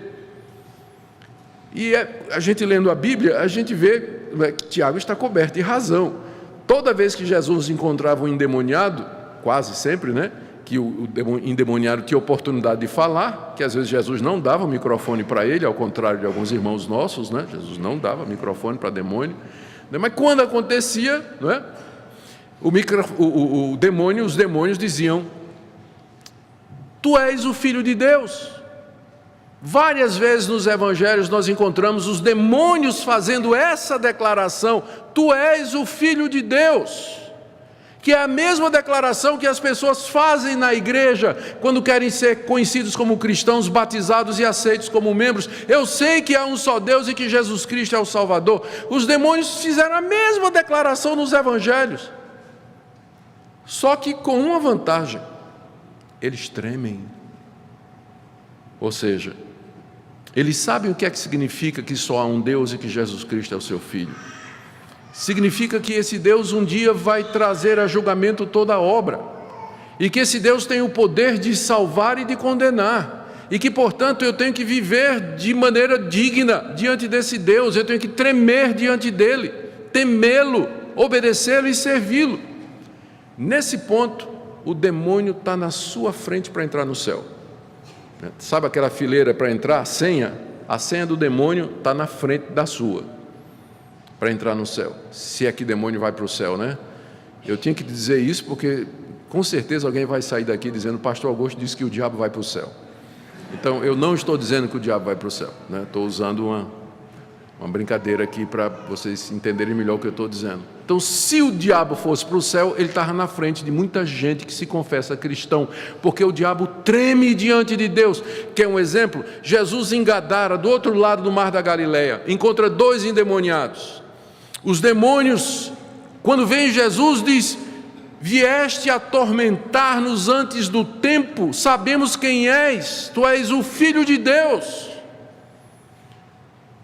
E a gente lendo a Bíblia, a gente vê que Tiago está coberto de razão. Toda vez que Jesus encontrava um endemoniado, quase sempre, né? Que o endemoniado tinha oportunidade de falar, que às vezes Jesus não dava o microfone para ele, ao contrário de alguns irmãos nossos, né? Jesus não dava microfone para demônio, né? Mas quando acontecia, né? Os demônios diziam: tu és o Filho de Deus. Várias vezes nos evangelhos nós encontramos os demônios fazendo essa declaração: tu és o Filho de Deus. Que é a mesma declaração que as pessoas fazem na igreja quando querem ser conhecidos como cristãos, batizados e aceitos como membros. Eu sei que há um só Deus e que Jesus Cristo é o Salvador. Os demônios fizeram a mesma declaração nos evangelhos, só que com uma vantagem: eles tremem. Ou seja, eles sabem o que é que significa que só há um Deus e que Jesus Cristo é o seu Filho. Significa que esse Deus um dia vai trazer a julgamento toda a obra, e que esse Deus tem o poder de salvar e de condenar, e que, portanto, eu tenho que viver de maneira digna diante desse Deus, eu tenho que tremer diante dele, temê-lo, obedecê-lo e servi-lo. Nesse ponto, o demônio está na sua frente para entrar no céu. Sabe aquela fileira para entrar? A senha do demônio está na frente da sua, para entrar no céu, se é que demônio vai para o céu, né? Eu tinha que dizer isso porque com certeza alguém vai sair daqui dizendo: o pastor Augusto disse que o diabo vai para o céu. Então eu não estou dizendo que o diabo vai para o céu, né? Estou usando uma brincadeira aqui para vocês entenderem melhor o que eu estou dizendo. Então, se o diabo fosse para o céu, ele estava na frente de muita gente que se confessa cristão, porque o diabo treme diante de Deus. Quer um exemplo? Jesus em Gadara, do outro lado do mar da Galileia, encontra 2 endemoniados. Os demônios, quando vem Jesus, diz: vieste atormentar-nos antes do tempo, sabemos quem és, tu és o Filho de Deus.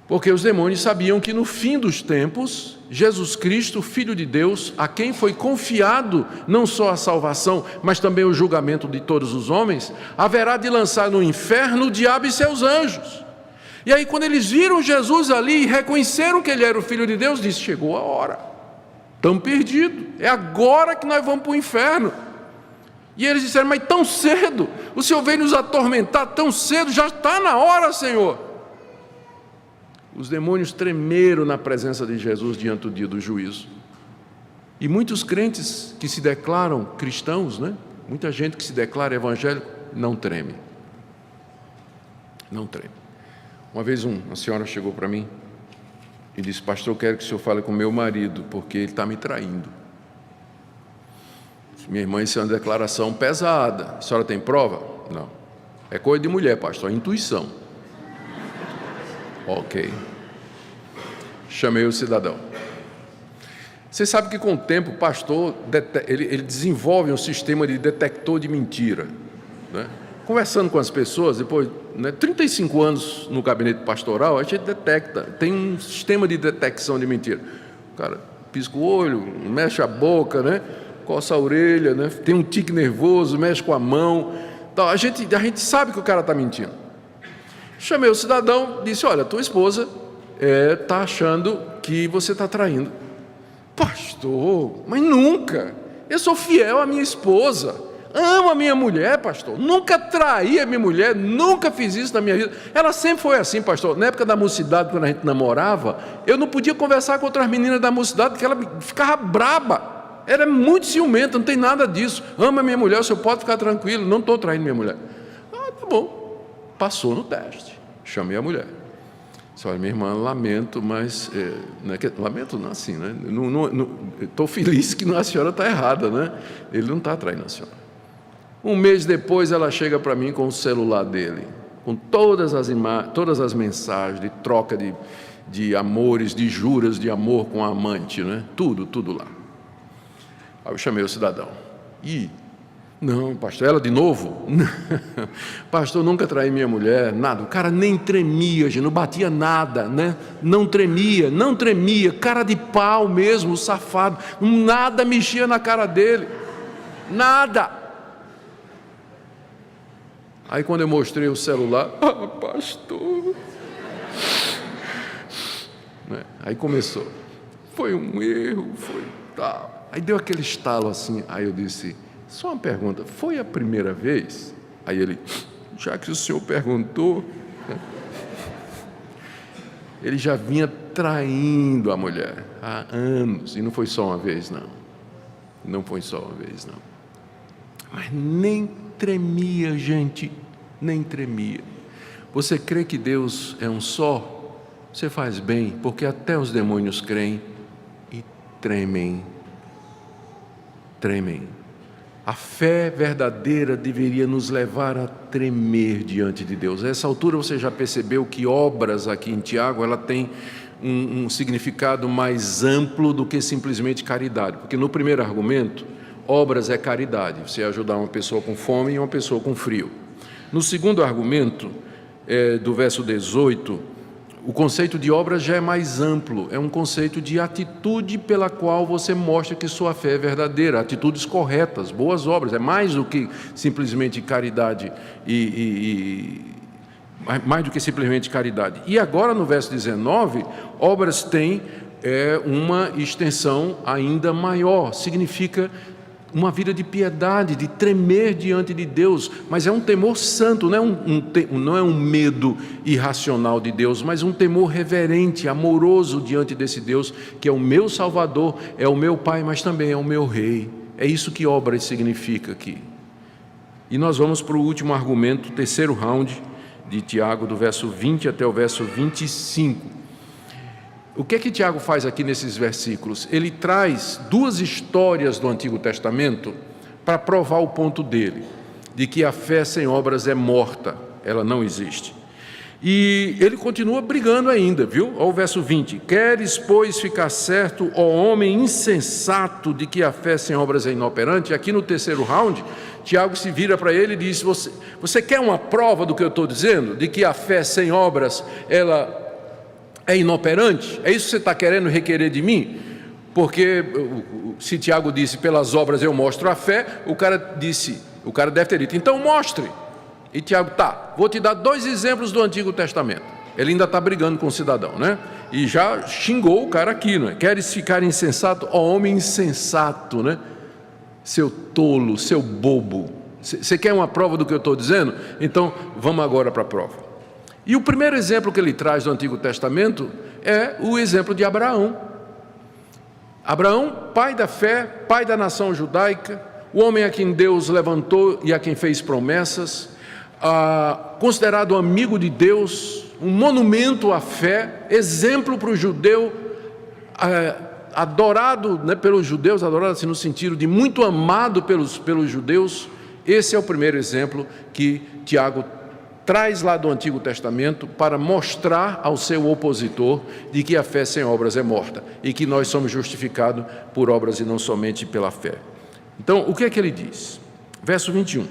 Porque os demônios sabiam que no fim dos tempos, Jesus Cristo, Filho de Deus, a quem foi confiado não só a salvação, mas também o julgamento de todos os homens, haverá de lançar no inferno o diabo e seus anjos. E aí, quando eles viram Jesus ali e reconheceram que ele era o Filho de Deus, disse: chegou a hora, estamos perdidos, é agora que nós vamos para o inferno. E eles disseram: mas tão cedo, o Senhor veio nos atormentar tão cedo, já está na hora, Senhor. Os demônios tremeram na presença de Jesus diante do dia do juízo. E muitos crentes que se declaram cristãos, muita gente que se declara evangélico, não treme. Não treme. Uma vez uma senhora chegou para mim e disse: pastor, eu quero que o senhor fale com meu marido, porque ele está me traindo. Minha irmã, isso é uma declaração pesada. A senhora tem prova? Não. É coisa de mulher, pastor, é intuição. Ok. Chamei o cidadão. Você sabe que com o tempo o pastor ele desenvolve um sistema de detector de mentira, Conversando com as pessoas, depois 35 anos no gabinete pastoral, a gente detecta, tem um sistema de detecção de mentira. O cara pisca o olho, mexe a boca, coça a orelha, tem um tique nervoso, mexe com a mão. Então, a gente sabe que o cara está mentindo. Chamei o cidadão, disse: olha, tua esposa está achando que você está traindo. Pastor, mas nunca. Eu sou fiel à minha esposa, amo a minha mulher, pastor. Nunca traí a minha mulher, nunca fiz isso na minha vida. Ela sempre foi assim, pastor. Na época da mocidade, quando a gente namorava, eu não podia conversar com outras meninas da mocidade, porque ela ficava braba. Ela é muito ciumenta, não tem nada disso. Ama a minha mulher, o senhor pode ficar tranquilo, não estou traindo minha mulher. Tá bom. Passou no teste. Chamei a mulher. Disse: olha, minha irmã, lamento, mas... lamento não assim, estou feliz que a senhora está errada, Ele não está traindo a senhora. Um mês depois, ela chega para mim com o celular dele, com todas as mensagens de troca de amores, de juras de amor com a amante, tudo lá. Aí eu chamei o cidadão. Não, pastor, ela de novo? Pastor, nunca traí minha mulher, nada. O cara nem tremia, gente, não batia nada, Não tremia, cara de pau mesmo, safado. Nada mexia na cara dele, nada. Aí quando eu mostrei o celular: pastor. Aí começou: foi um erro, foi tal. Aí deu aquele estalo assim, aí eu disse: só uma pergunta, foi a primeira vez? Aí ele: já que o senhor perguntou. Ele já vinha traindo a mulher há anos, e não foi só uma vez, não foi só uma vez, não. Mas nem tremia, gente, nem tremia. Você crê que Deus é um só? Você faz bem, porque até os demônios creem e tremem. A fé verdadeira deveria nos levar a tremer diante de Deus. A essa altura você já percebeu que obras aqui em Tiago, ela tem um significado mais amplo do que simplesmente caridade. Porque no primeiro argumento, obras é caridade, você ajudar uma pessoa com fome e uma pessoa com frio. No segundo argumento, do verso 18, o conceito de obras já é mais amplo, é um conceito de atitude pela qual você mostra que sua fé é verdadeira, atitudes corretas, boas obras, é mais do que simplesmente caridade mais do que simplesmente caridade. E agora no verso 19, obras têm uma extensão ainda maior, significa uma vida de piedade, de tremer diante de Deus, mas é um temor santo, não é um medo irracional de Deus, mas um temor reverente, amoroso diante desse Deus, que é o meu Salvador, é o meu Pai, mas também é o meu Rei. É isso que obras significa aqui. E nós vamos para o último argumento, o terceiro round de Tiago, do verso 20 até o verso 25. O que é que Tiago faz aqui nesses versículos? Ele traz duas histórias do Antigo Testamento para provar o ponto dele, de que a fé sem obras é morta, ela não existe. E ele continua brigando ainda, viu? Olha o verso 20. Queres, pois, ficar certo, ó homem insensato, de que a fé sem obras é inoperante? Aqui no terceiro round, Tiago se vira para ele e diz: você quer uma prova do que eu estou dizendo? De que a fé sem obras, ela é inoperante? É isso que você está querendo requerer de mim? Porque se Tiago disse, pelas obras eu mostro a fé, o cara deve ter dito, então mostre. E Tiago, vou te dar 2 exemplos do Antigo Testamento. Ele ainda está brigando com o cidadão, né? E já xingou o cara aqui, né? Queres ficar insensato? Ó homem insensato, né? Seu tolo, seu bobo. Você quer uma prova do que eu estou dizendo? Então, vamos agora para a prova. E o primeiro exemplo que ele traz do Antigo Testamento é o exemplo de Abraão. Abraão, pai da fé, pai da nação judaica, o homem a quem Deus levantou e a quem fez promessas, considerado amigo de Deus, um monumento à fé, exemplo para o judeu, adorado, né, pelos judeus, adorado assim, no sentido de muito amado pelos judeus. Esse é o primeiro exemplo que Tiago traz lá do Antigo Testamento para mostrar ao seu opositor de que a fé sem obras é morta e que nós somos justificados por obras e não somente pela fé. Então, o que é que ele diz? Verso 21.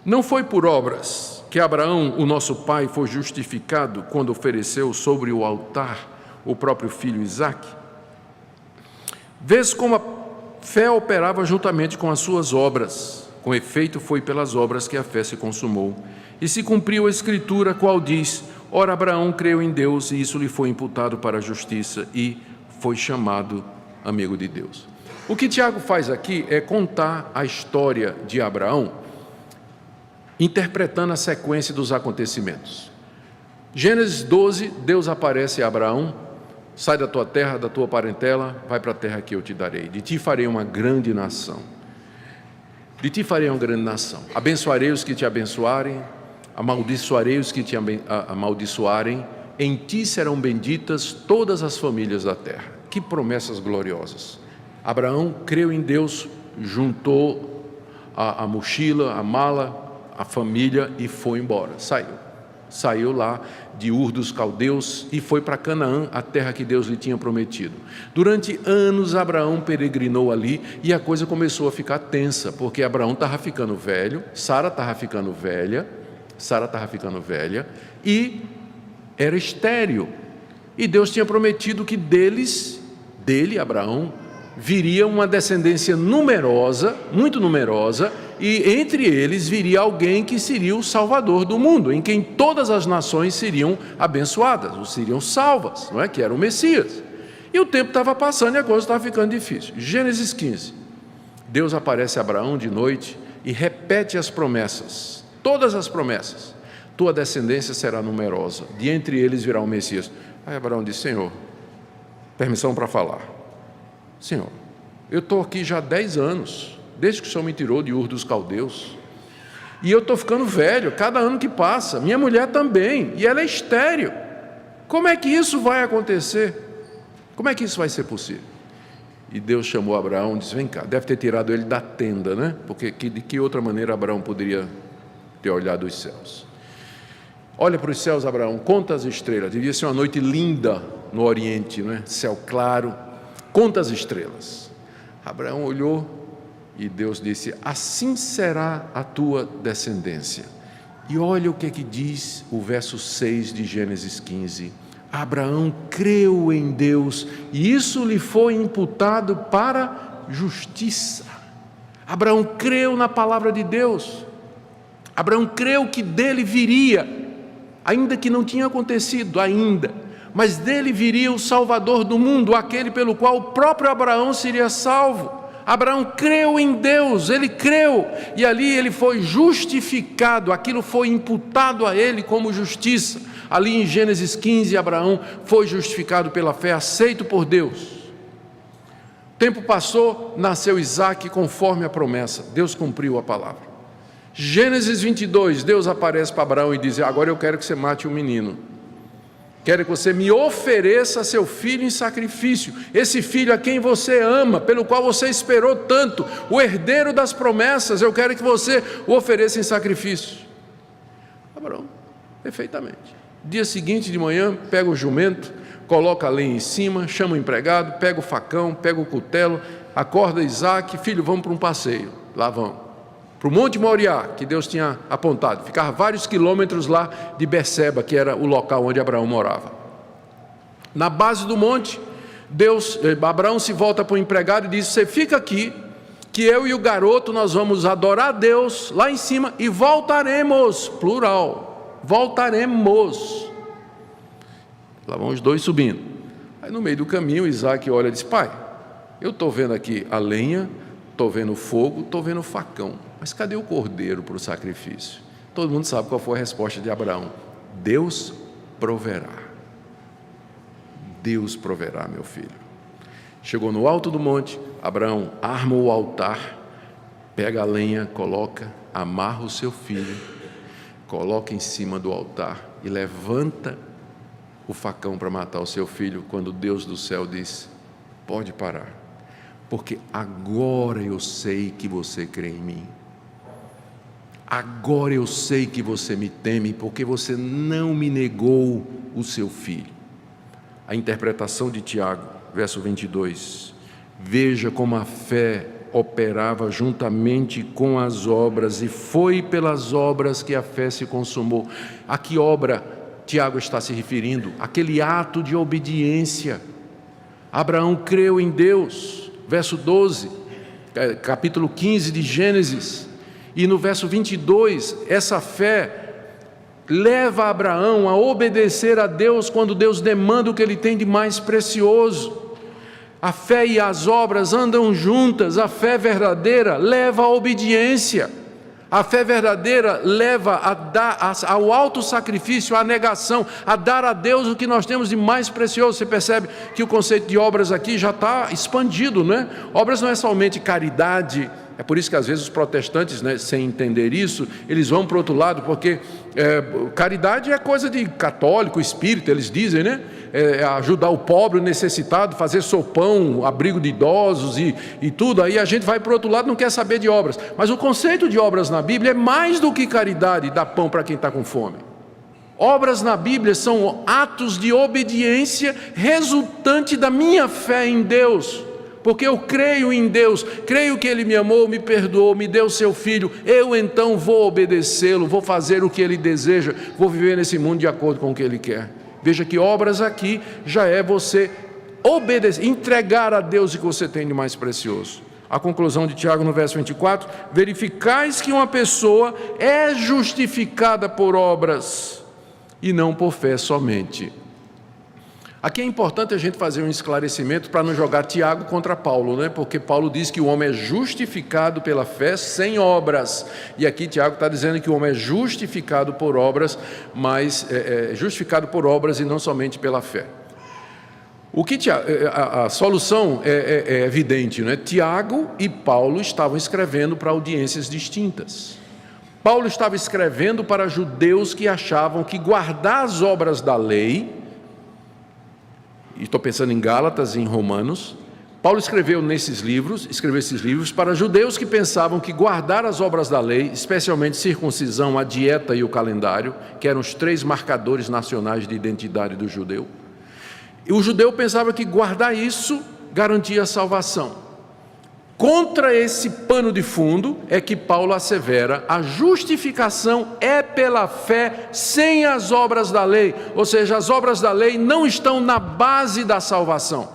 Não foi por obras que Abraão, o nosso pai, foi justificado quando ofereceu sobre o altar o próprio filho Isaque? Vês como a fé operava juntamente com as suas obras. Com efeito, foi pelas obras que a fé se consumou. E se cumpriu a Escritura, qual diz, ora Abraão creu em Deus e isso lhe foi imputado para a justiça e foi chamado amigo de Deus. O que Tiago faz aqui é contar a história de Abraão, interpretando a sequência dos acontecimentos. Gênesis 12, Deus aparece a Abraão, sai da tua terra, da tua parentela, vai para a terra que eu te darei. De ti farei uma grande nação. De ti farei uma grande nação. Abençoarei os que te abençoarem, amaldiçoarei os que te amaldiçoarem, em ti serão benditas todas as famílias da terra. Que promessas gloriosas! Abraão creu em Deus, juntou a mochila, a mala, a família e foi embora, saiu lá de Ur dos Caldeus e foi para Canaã, a terra que Deus lhe tinha prometido. Durante anos Abraão peregrinou ali e a coisa começou a ficar tensa, porque Abraão estava ficando velho, Sara estava ficando velha e era estéril. E Deus tinha prometido que dele, Abraão, viria uma descendência numerosa, muito numerosa, e entre eles viria alguém que seria o Salvador do mundo, em quem todas as nações seriam abençoadas, ou seriam salvas, não é? Que era o Messias. E o tempo estava passando e a coisa estava ficando difícil. Gênesis 15, Deus aparece a Abraão de noite e repete as promessas, todas as promessas. Tua descendência será numerosa, de entre eles virá o Messias. Aí Abraão disse, Senhor, permissão para falar. Senhor, eu estou aqui já há 10 anos, desde que o Senhor me tirou de Ur dos Caldeus, e eu estou ficando velho, cada ano que passa, minha mulher também, e ela é estéril. Como é que isso vai acontecer? Como é que isso vai ser possível? E Deus chamou Abraão e disse, vem cá, deve ter tirado ele da tenda, né? Porque de que outra maneira Abraão poderia ter olhado os céus? Olha para os céus, Abraão, conta as estrelas, devia ser uma noite linda no Oriente, né? Céu claro, conta as estrelas. Abraão olhou e Deus disse, assim será a tua descendência. E olha o que é que diz o verso 6 de Gênesis 15. Abraão creu em Deus e isso lhe foi imputado para justiça. Abraão creu na palavra de Deus. Abraão creu que dele viria, ainda que não tinha acontecido ainda, mas dele viria o Salvador do mundo, aquele pelo qual o próprio Abraão seria salvo. Abraão creu em Deus, ele creu, e ali ele foi justificado, aquilo foi imputado a ele como justiça. Ali em Gênesis 15, Abraão foi justificado pela fé, aceito por Deus. O tempo passou, nasceu Isaque conforme a promessa, Deus cumpriu a palavra. Gênesis 22, Deus aparece para Abraão e diz, agora eu quero que você mate o menino. Quero que você me ofereça seu filho em sacrifício, esse filho a quem você ama, pelo qual você esperou tanto, o herdeiro das promessas, eu quero que você o ofereça em sacrifício. Abraão, perfeitamente. Dia seguinte de manhã, pega o jumento, coloca a lenha em cima, chama o empregado, pega o facão, pega o cutelo, acorda Isaque, filho, vamos para um passeio. Lá vão. Para o Monte Moriá, que Deus tinha apontado, ficava vários quilômetros lá de Berseba, que era o local onde Abraão morava. Na base do monte, Abraão se volta para o empregado e diz: você fica aqui, que eu e o garoto nós vamos adorar a Deus lá em cima e voltaremos, plural, voltaremos. Lá vão os dois subindo. Aí no meio do caminho Isaac olha e diz: pai, eu estou vendo aqui a lenha, estou vendo o fogo, estou vendo o facão, mas cadê o cordeiro para o sacrifício? Todo mundo sabe qual foi a resposta de Abraão: Deus proverá. Deus proverá, meu filho. Chegou no alto do monte, Abraão arma o altar, pega a lenha, coloca, amarra o seu filho, coloca em cima do altar e levanta o facão para matar o seu filho, quando Deus do céu diz: pode parar, porque agora eu sei que você crê em mim. Agora eu sei que você me teme, porque você não me negou o seu filho. A interpretação de Tiago, verso 22. Veja como a fé operava juntamente com as obras, e foi pelas obras que a fé se consumou. A que obra Tiago está se referindo? Aquele ato de obediência. Abraão creu em Deus, verso 12, capítulo 15 de Gênesis. E no verso 22, essa fé leva Abraão a obedecer a Deus quando Deus demanda o que ele tem de mais precioso. A fé e as obras andam juntas. A fé verdadeira leva à obediência. A fé verdadeira leva ao autossacrifício, à negação, a dar a Deus o que nós temos de mais precioso. Você percebe que o conceito de obras aqui já está expandido, não é? Obras não é somente caridade. É por isso que às vezes os protestantes, sem entender isso, eles vão para o outro lado, porque caridade é coisa de católico, espírita, eles dizem, né? Ajudar o pobre, o necessitado, fazer sopão, abrigo de idosos e tudo. Aí a gente vai para o outro lado, não quer saber de obras. Mas o conceito de obras na Bíblia é mais do que caridade, dar pão para quem está com fome. Obras na Bíblia são atos de obediência resultante da minha fé em Deus. Porque eu creio em Deus, creio que Ele me amou, me perdoou, me deu seu Filho, eu então vou obedecê-lo, vou fazer o que Ele deseja, vou viver nesse mundo de acordo com o que Ele quer. Veja que obras aqui já é você obedecer, entregar a Deus o que você tem de mais precioso. A conclusão de Tiago no verso 24: verificais que uma pessoa é justificada por obras e não por fé somente. Aqui é importante a gente fazer um esclarecimento para não jogar Tiago contra Paulo, né? Porque Paulo diz que o homem é justificado pela fé sem obras, e aqui Tiago está dizendo que o homem é justificado por obras, mas justificado por obras e não somente pela fé. A solução é evidente, né? Tiago e Paulo estavam escrevendo para audiências distintas. Paulo estava escrevendo para judeus que achavam que guardar as obras da lei, e estou pensando em Gálatas e em Romanos. Paulo escreveu esses livros para judeus que pensavam que guardar as obras da lei, especialmente circuncisão, a dieta e o calendário, que eram os 3 marcadores nacionais de identidade do judeu, e o judeu pensava que guardar isso garantia a salvação. Contra esse pano de fundo é que Paulo assevera: a justificação é pela fé sem as obras da lei, ou seja, as obras da lei não estão na base da salvação.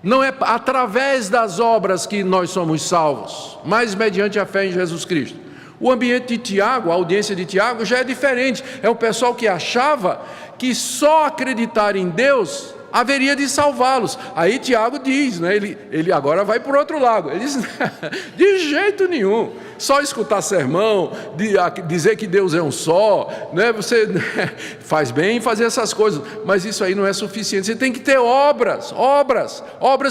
Não é através das obras que nós somos salvos, mas mediante a fé em Jesus Cristo. O ambiente de Tiago, a audiência de Tiago já é diferente. É o pessoal que achava que só acreditar em Deus haveria de salvá-los. Aí Tiago diz, né, ele agora vai por outro lado, ele diz: de jeito nenhum, só escutar sermão, dizer que Deus é um só, né, você faz bem em fazer essas coisas, mas isso aí não é suficiente. Você tem que ter obras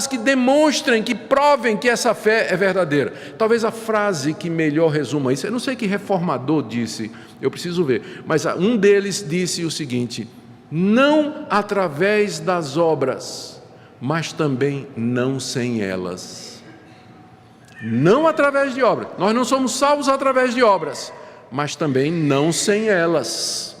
que demonstrem, que provem que essa fé é verdadeira. Talvez a frase que melhor resuma isso, eu não sei que reformador disse, eu preciso ver, mas um deles disse o seguinte: não através das obras, mas também não sem elas. Não através de obras, nós não somos salvos através de obras, mas também não sem elas.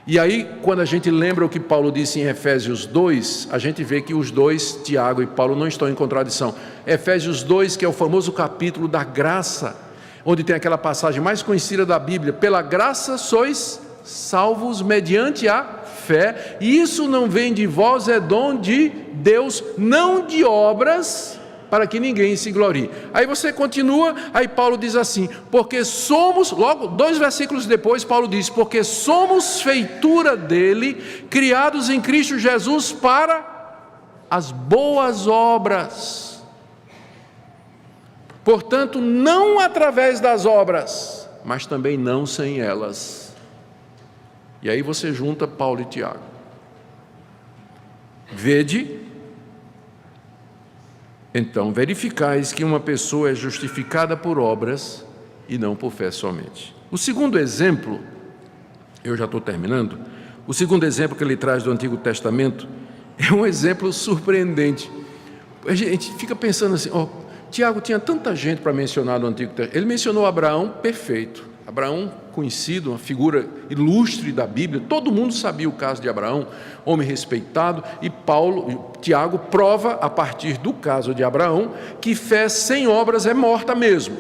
E aí, quando a gente lembra o que Paulo disse em Efésios 2, a gente vê que os dois, Tiago e Paulo, não estão em contradição. Efésios 2, que é o famoso capítulo da graça, onde tem aquela passagem mais conhecida da Bíblia: pela graça sois salvos mediante a fé. fé, e isso não vem de vós, é dom de Deus, não de obras, para que ninguém se glorie. Aí você continua, aí Paulo diz assim, porque somos, logo 2 versículos depois Paulo diz, porque somos feitura dele, criados em Cristo Jesus para as boas obras. Portanto, não através das obras, mas também não sem elas. E aí você junta Paulo e Tiago. Vede, então verificais que uma pessoa é justificada por obras e não por fé somente. O segundo exemplo, eu já estou terminando, o segundo exemplo que ele traz do Antigo Testamento é um exemplo surpreendente. A gente fica pensando assim, Tiago tinha tanta gente para mencionar no Antigo Testamento. Ele mencionou Abraão, perfeito. Abraão, conhecido, uma figura ilustre da Bíblia, todo mundo sabia o caso de Abraão, homem respeitado, e Tiago prova, a partir do caso de Abraão, que fé sem obras é morta mesmo,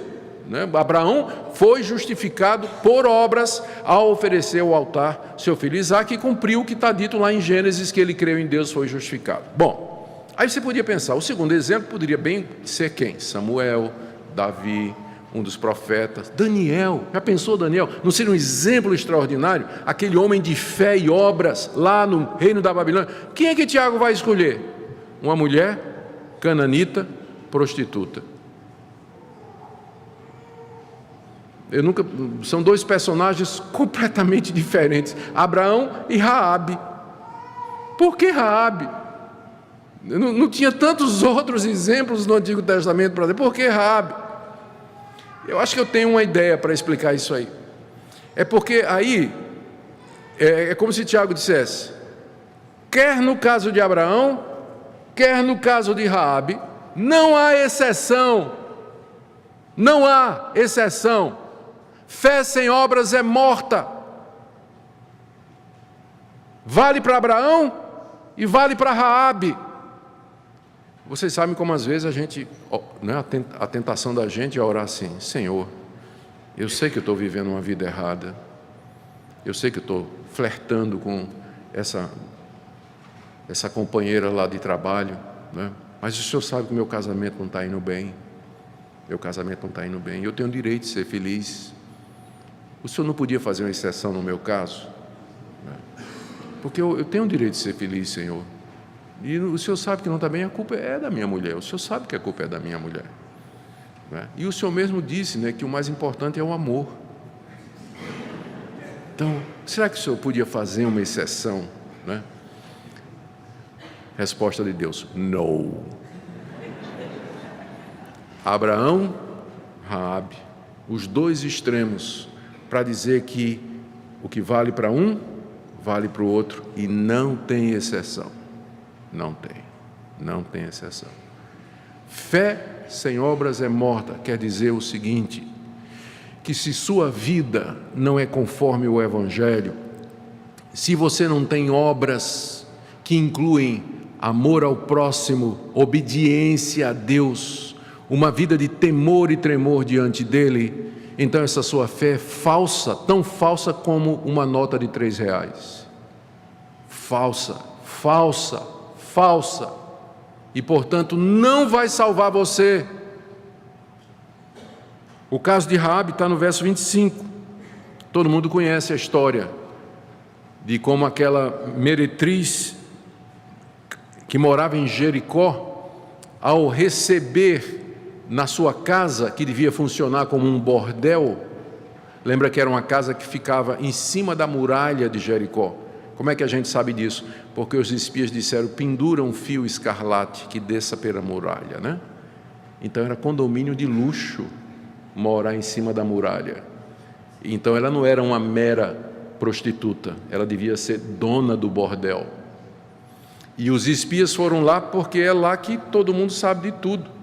né? Abraão foi justificado por obras ao oferecer ao altar seu filho Isaque e cumpriu o que está dito lá em Gênesis, que ele creu em Deus e foi justificado. Bom, aí você podia pensar, o segundo exemplo poderia bem ser quem? Samuel, Davi, um dos profetas, Daniel. Já pensou Daniel? Não seria um exemplo extraordinário? Aquele homem de fé e obras lá no reino da Babilônia. Quem é que Tiago vai escolher? Uma mulher cananita, prostituta. São 2 personagens completamente diferentes, Abraão e Raabe. Por que Raabe? Não tinha tantos outros exemplos no Antigo Testamento para dizer, por que Raabe? Eu acho que eu tenho uma ideia para explicar isso aí. É porque aí, é como se Tiago dissesse, quer no caso de Abraão, quer no caso de Raabe, não há exceção. Não há exceção. Fé sem obras é morta. Vale para Abraão e vale para Raabe. Vocês sabem como às vezes a tentação da gente é orar assim, Senhor, eu sei que eu estou vivendo uma vida errada, eu sei que eu estou flertando com essa companheira lá de trabalho, né? Mas o Senhor sabe que o meu casamento não está indo bem, eu tenho o direito de ser feliz, o Senhor não podia fazer uma exceção no meu caso? Porque eu tenho o direito de ser feliz, Senhor. E o Senhor sabe que não está bem, a culpa é da minha mulher. O Senhor sabe que a culpa é da minha mulher, né? E o Senhor mesmo disse, né, que o mais importante é o amor. Então, será que o Senhor podia fazer uma exceção, né? Resposta de Deus, não. Abraão, Raabe, os 2 extremos, para dizer que o que vale para um, vale para o outro, e não tem exceção. Não tem exceção. Fé sem obras é morta, quer dizer o seguinte, que se sua vida não é conforme o Evangelho, se você não tem obras que incluem amor ao próximo, obediência a Deus, uma vida de temor e tremor diante dEle, então essa sua fé é falsa, tão falsa como uma nota de R$3. Falsa, e portanto não vai salvar você. O caso de Raabe está no verso 25, todo mundo conhece a história de como aquela meretriz que morava em Jericó, ao receber na sua casa, que devia funcionar como um bordel, lembra que era uma casa que ficava em cima da muralha de Jericó. Como é que a gente sabe disso? Porque os espias disseram, pendura um fio escarlate que desça pela muralha, né? Então era condomínio de luxo morar em cima da muralha. Então ela não era uma mera prostituta, ela devia ser dona do bordel. E os espias foram lá porque é lá que todo mundo sabe de tudo.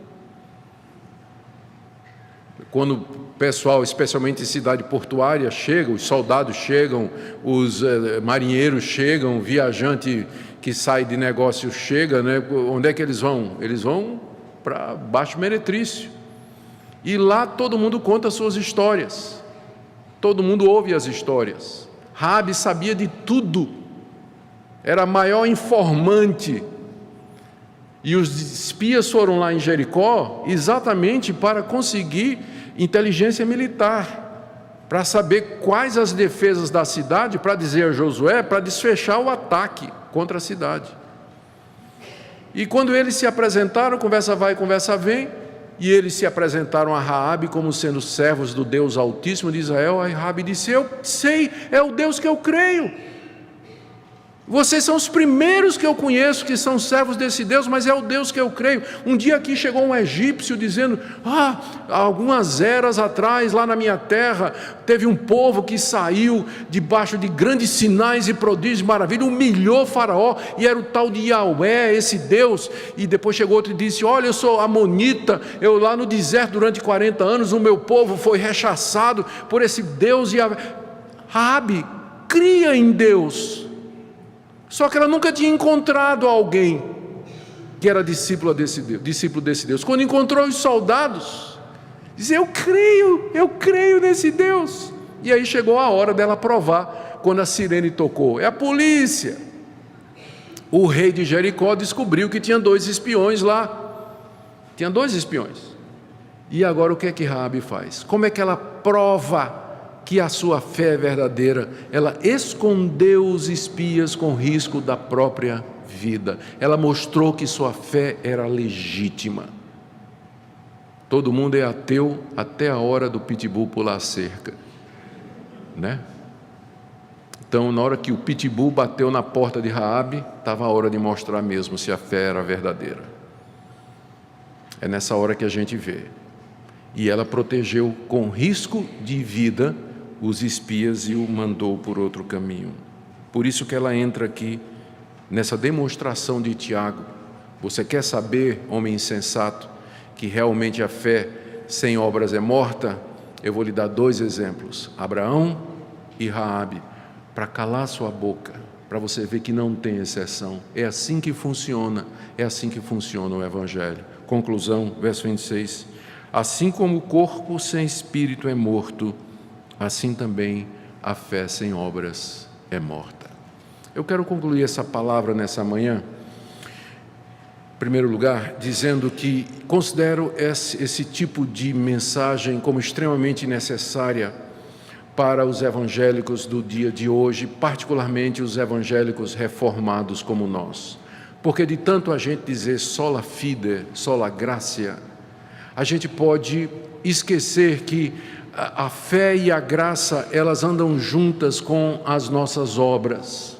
Quando o pessoal, especialmente em cidade portuária, chega, os soldados chegam, os marinheiros chegam, viajante que sai de negócio chega, né? Onde é que eles vão? Eles vão para Baixo Meretrício. E lá todo mundo conta as suas histórias. Todo mundo ouve as histórias. Raabe sabia de tudo. era a maior informante. E os espias foram lá em Jericó exatamente para conseguir inteligência militar, para saber quais as defesas da cidade, para dizer a Josué, para desfechar o ataque contra a cidade. E quando eles se apresentaram, conversa vai, conversa vem, e eles se apresentaram a Raabe como sendo servos do Deus Altíssimo de Israel. Aí Raabe disse: eu sei, é o Deus que eu creio. Vocês são os primeiros que eu conheço que são servos desse Deus, mas é o Deus que eu creio. Um dia aqui chegou um egípcio dizendo: algumas eras atrás, lá na minha terra, teve um povo que saiu debaixo de grandes sinais e prodígios e maravilhas, humilhou Faraó, e era o tal de Yahvé, esse Deus. E depois chegou outro e disse: olha, eu sou amonita, eu lá no deserto durante 40 anos, o meu povo foi rechaçado por esse Deus Yahvé. Raabe cria em Deus. Só que ela nunca tinha encontrado alguém que era discípulo desse Deus. Quando encontrou os soldados, disse: eu creio nesse Deus. E aí chegou a hora dela provar, quando a sirene tocou. É a polícia. O rei de Jericó descobriu que tinha 2 espiões lá. Tinha 2 espiões. E agora o que é que Raabe faz? Como é que ela prova que a sua fé é verdadeira? Ela escondeu os espias com risco da própria vida. Ela mostrou que sua fé era legítima. Todo mundo é ateu até a hora do pitbull pular a cerca, né? Então, na hora que o pitbull bateu na porta de Raabe, estava a hora de mostrar mesmo se a fé era verdadeira. É nessa hora que a gente vê. E ela protegeu com risco de vida os espias e o mandou por outro caminho. Por isso que ela entra aqui nessa demonstração de Tiago. Você quer saber, homem insensato, que realmente a fé sem obras é morta? Eu vou lhe dar 2 exemplos: Abraão e Raabe, para calar sua boca, para você ver que não tem exceção. É assim que funciona o Evangelho. Conclusão, verso 26: assim como o corpo sem espírito é morto, assim também a fé sem obras é morta. Eu quero concluir essa palavra nessa manhã, em primeiro lugar, dizendo que considero esse tipo de mensagem como extremamente necessária para os evangélicos do dia de hoje, particularmente os evangélicos reformados como nós. Porque de tanto a gente dizer sola fide, sola gratia, a gente pode esquecer que a fé e a graça, elas andam juntas com as nossas obras.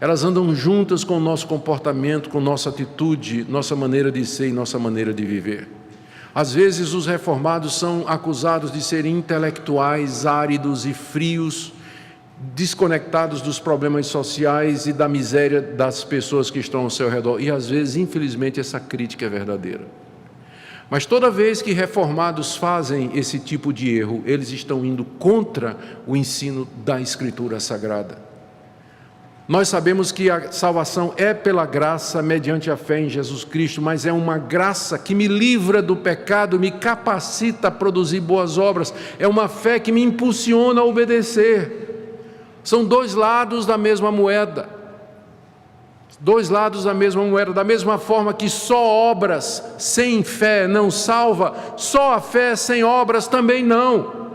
Elas andam juntas com o nosso comportamento, com nossa atitude, nossa maneira de ser e nossa maneira de viver. Às vezes os reformados são acusados de serem intelectuais, áridos e frios, desconectados dos problemas sociais e da miséria das pessoas que estão ao seu redor. E às vezes, infelizmente, essa crítica é verdadeira. Mas toda vez que reformados fazem esse tipo de erro, eles estão indo contra o ensino da Escritura Sagrada. Nós sabemos que a salvação é pela graça, mediante a fé em Jesus Cristo, mas é uma graça que me livra do pecado, me capacita a produzir boas obras. É uma fé que me impulsiona a obedecer. São 2 lados da mesma moeda. 2 lados da mesma moeda. Da mesma forma que só obras sem fé não salva, só a fé sem obras também não.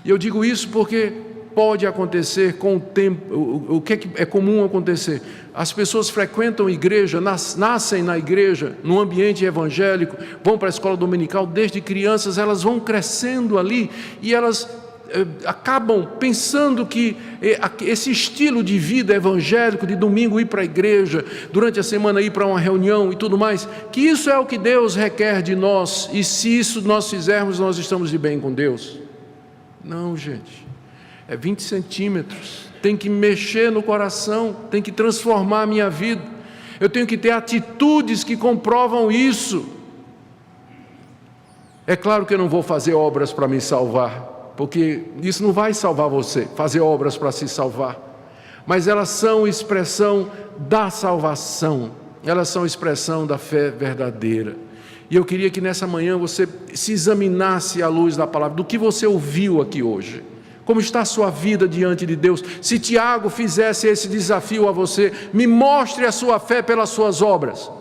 E eu digo isso porque pode acontecer com o tempo. O que é comum acontecer? As pessoas frequentam a igreja, nascem na igreja, no ambiente evangélico, vão para a escola dominical desde crianças, elas vão crescendo ali e elas acabam pensando que esse estilo de vida evangélico, de domingo ir para a igreja, durante a semana ir para uma reunião e tudo mais, que isso é o que Deus requer de nós, e se isso nós fizermos, nós estamos de bem com Deus. Não, gente, é 20 centímetros, tem que mexer no coração, tem que transformar a minha vida, eu tenho que ter atitudes que comprovam isso. É claro que eu não vou fazer obras para me salvar, porque isso não vai salvar você, fazer obras para se salvar, mas elas são expressão da salvação, elas são expressão da fé verdadeira. E eu queria que nessa manhã você se examinasse à luz da palavra, do que você ouviu aqui hoje. Como está a sua vida diante de Deus? Se Tiago fizesse esse desafio a você, me mostre a sua fé pelas suas obras.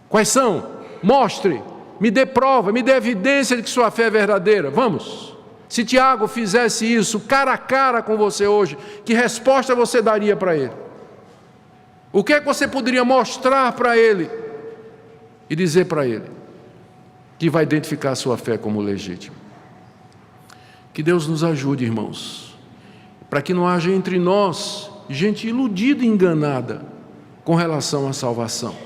Quais são? Mostre, me dê prova, me dê evidência de que sua fé é verdadeira. Vamos. Se Tiago fizesse isso cara a cara com você hoje, que resposta você daria para ele? O que é que você poderia mostrar para ele e dizer para ele que vai identificar a sua fé como legítima? Que Deus nos ajude, irmãos, para que não haja entre nós gente iludida e enganada com relação à salvação,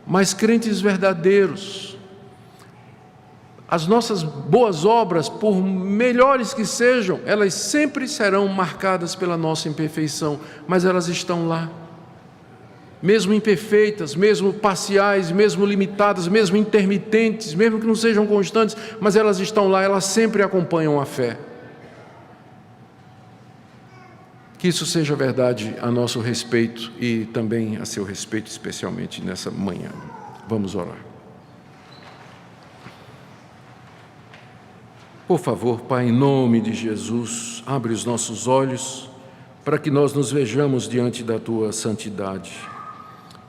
mas crentes verdadeiros. As nossas boas obras, por melhores que sejam, elas sempre serão marcadas pela nossa imperfeição, mas elas estão lá. Mesmo imperfeitas, mesmo parciais, mesmo limitadas, mesmo intermitentes, mesmo que não sejam constantes, mas elas estão lá, elas sempre acompanham a fé. Que isso seja verdade a nosso respeito e também a seu respeito, especialmente nessa manhã. Vamos orar. Por favor, Pai, em nome de Jesus, abre os nossos olhos para que nós nos vejamos diante da Tua santidade,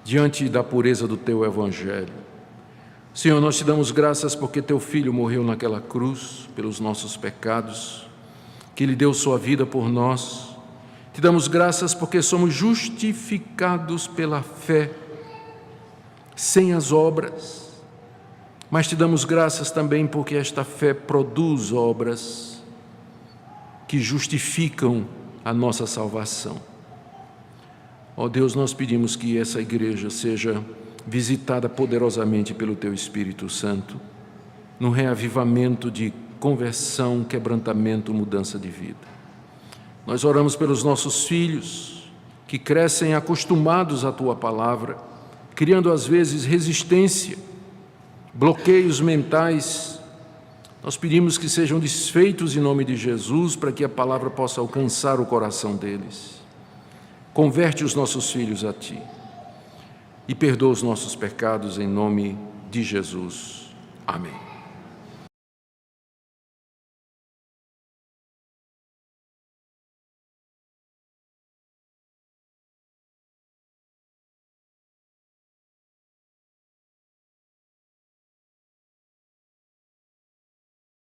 diante da pureza do Teu Evangelho. Senhor, nós te damos graças porque Teu Filho morreu naquela cruz pelos nossos pecados, que Ele deu sua vida por nós. Te damos graças porque somos justificados pela fé, sem as obras. Mas te damos graças também porque esta fé produz obras que justificam a nossa salvação. Ó Deus, nós pedimos que essa igreja seja visitada poderosamente pelo Teu Espírito Santo, num reavivamento de conversão, quebrantamento, mudança de vida. Nós oramos pelos nossos filhos, que crescem acostumados à Tua palavra, criando às vezes resistência, bloqueios mentais. Nós pedimos que sejam desfeitos em nome de Jesus, para que a palavra possa alcançar o coração deles. Converte os nossos filhos a Ti e perdoa os nossos pecados em nome de Jesus. Amém.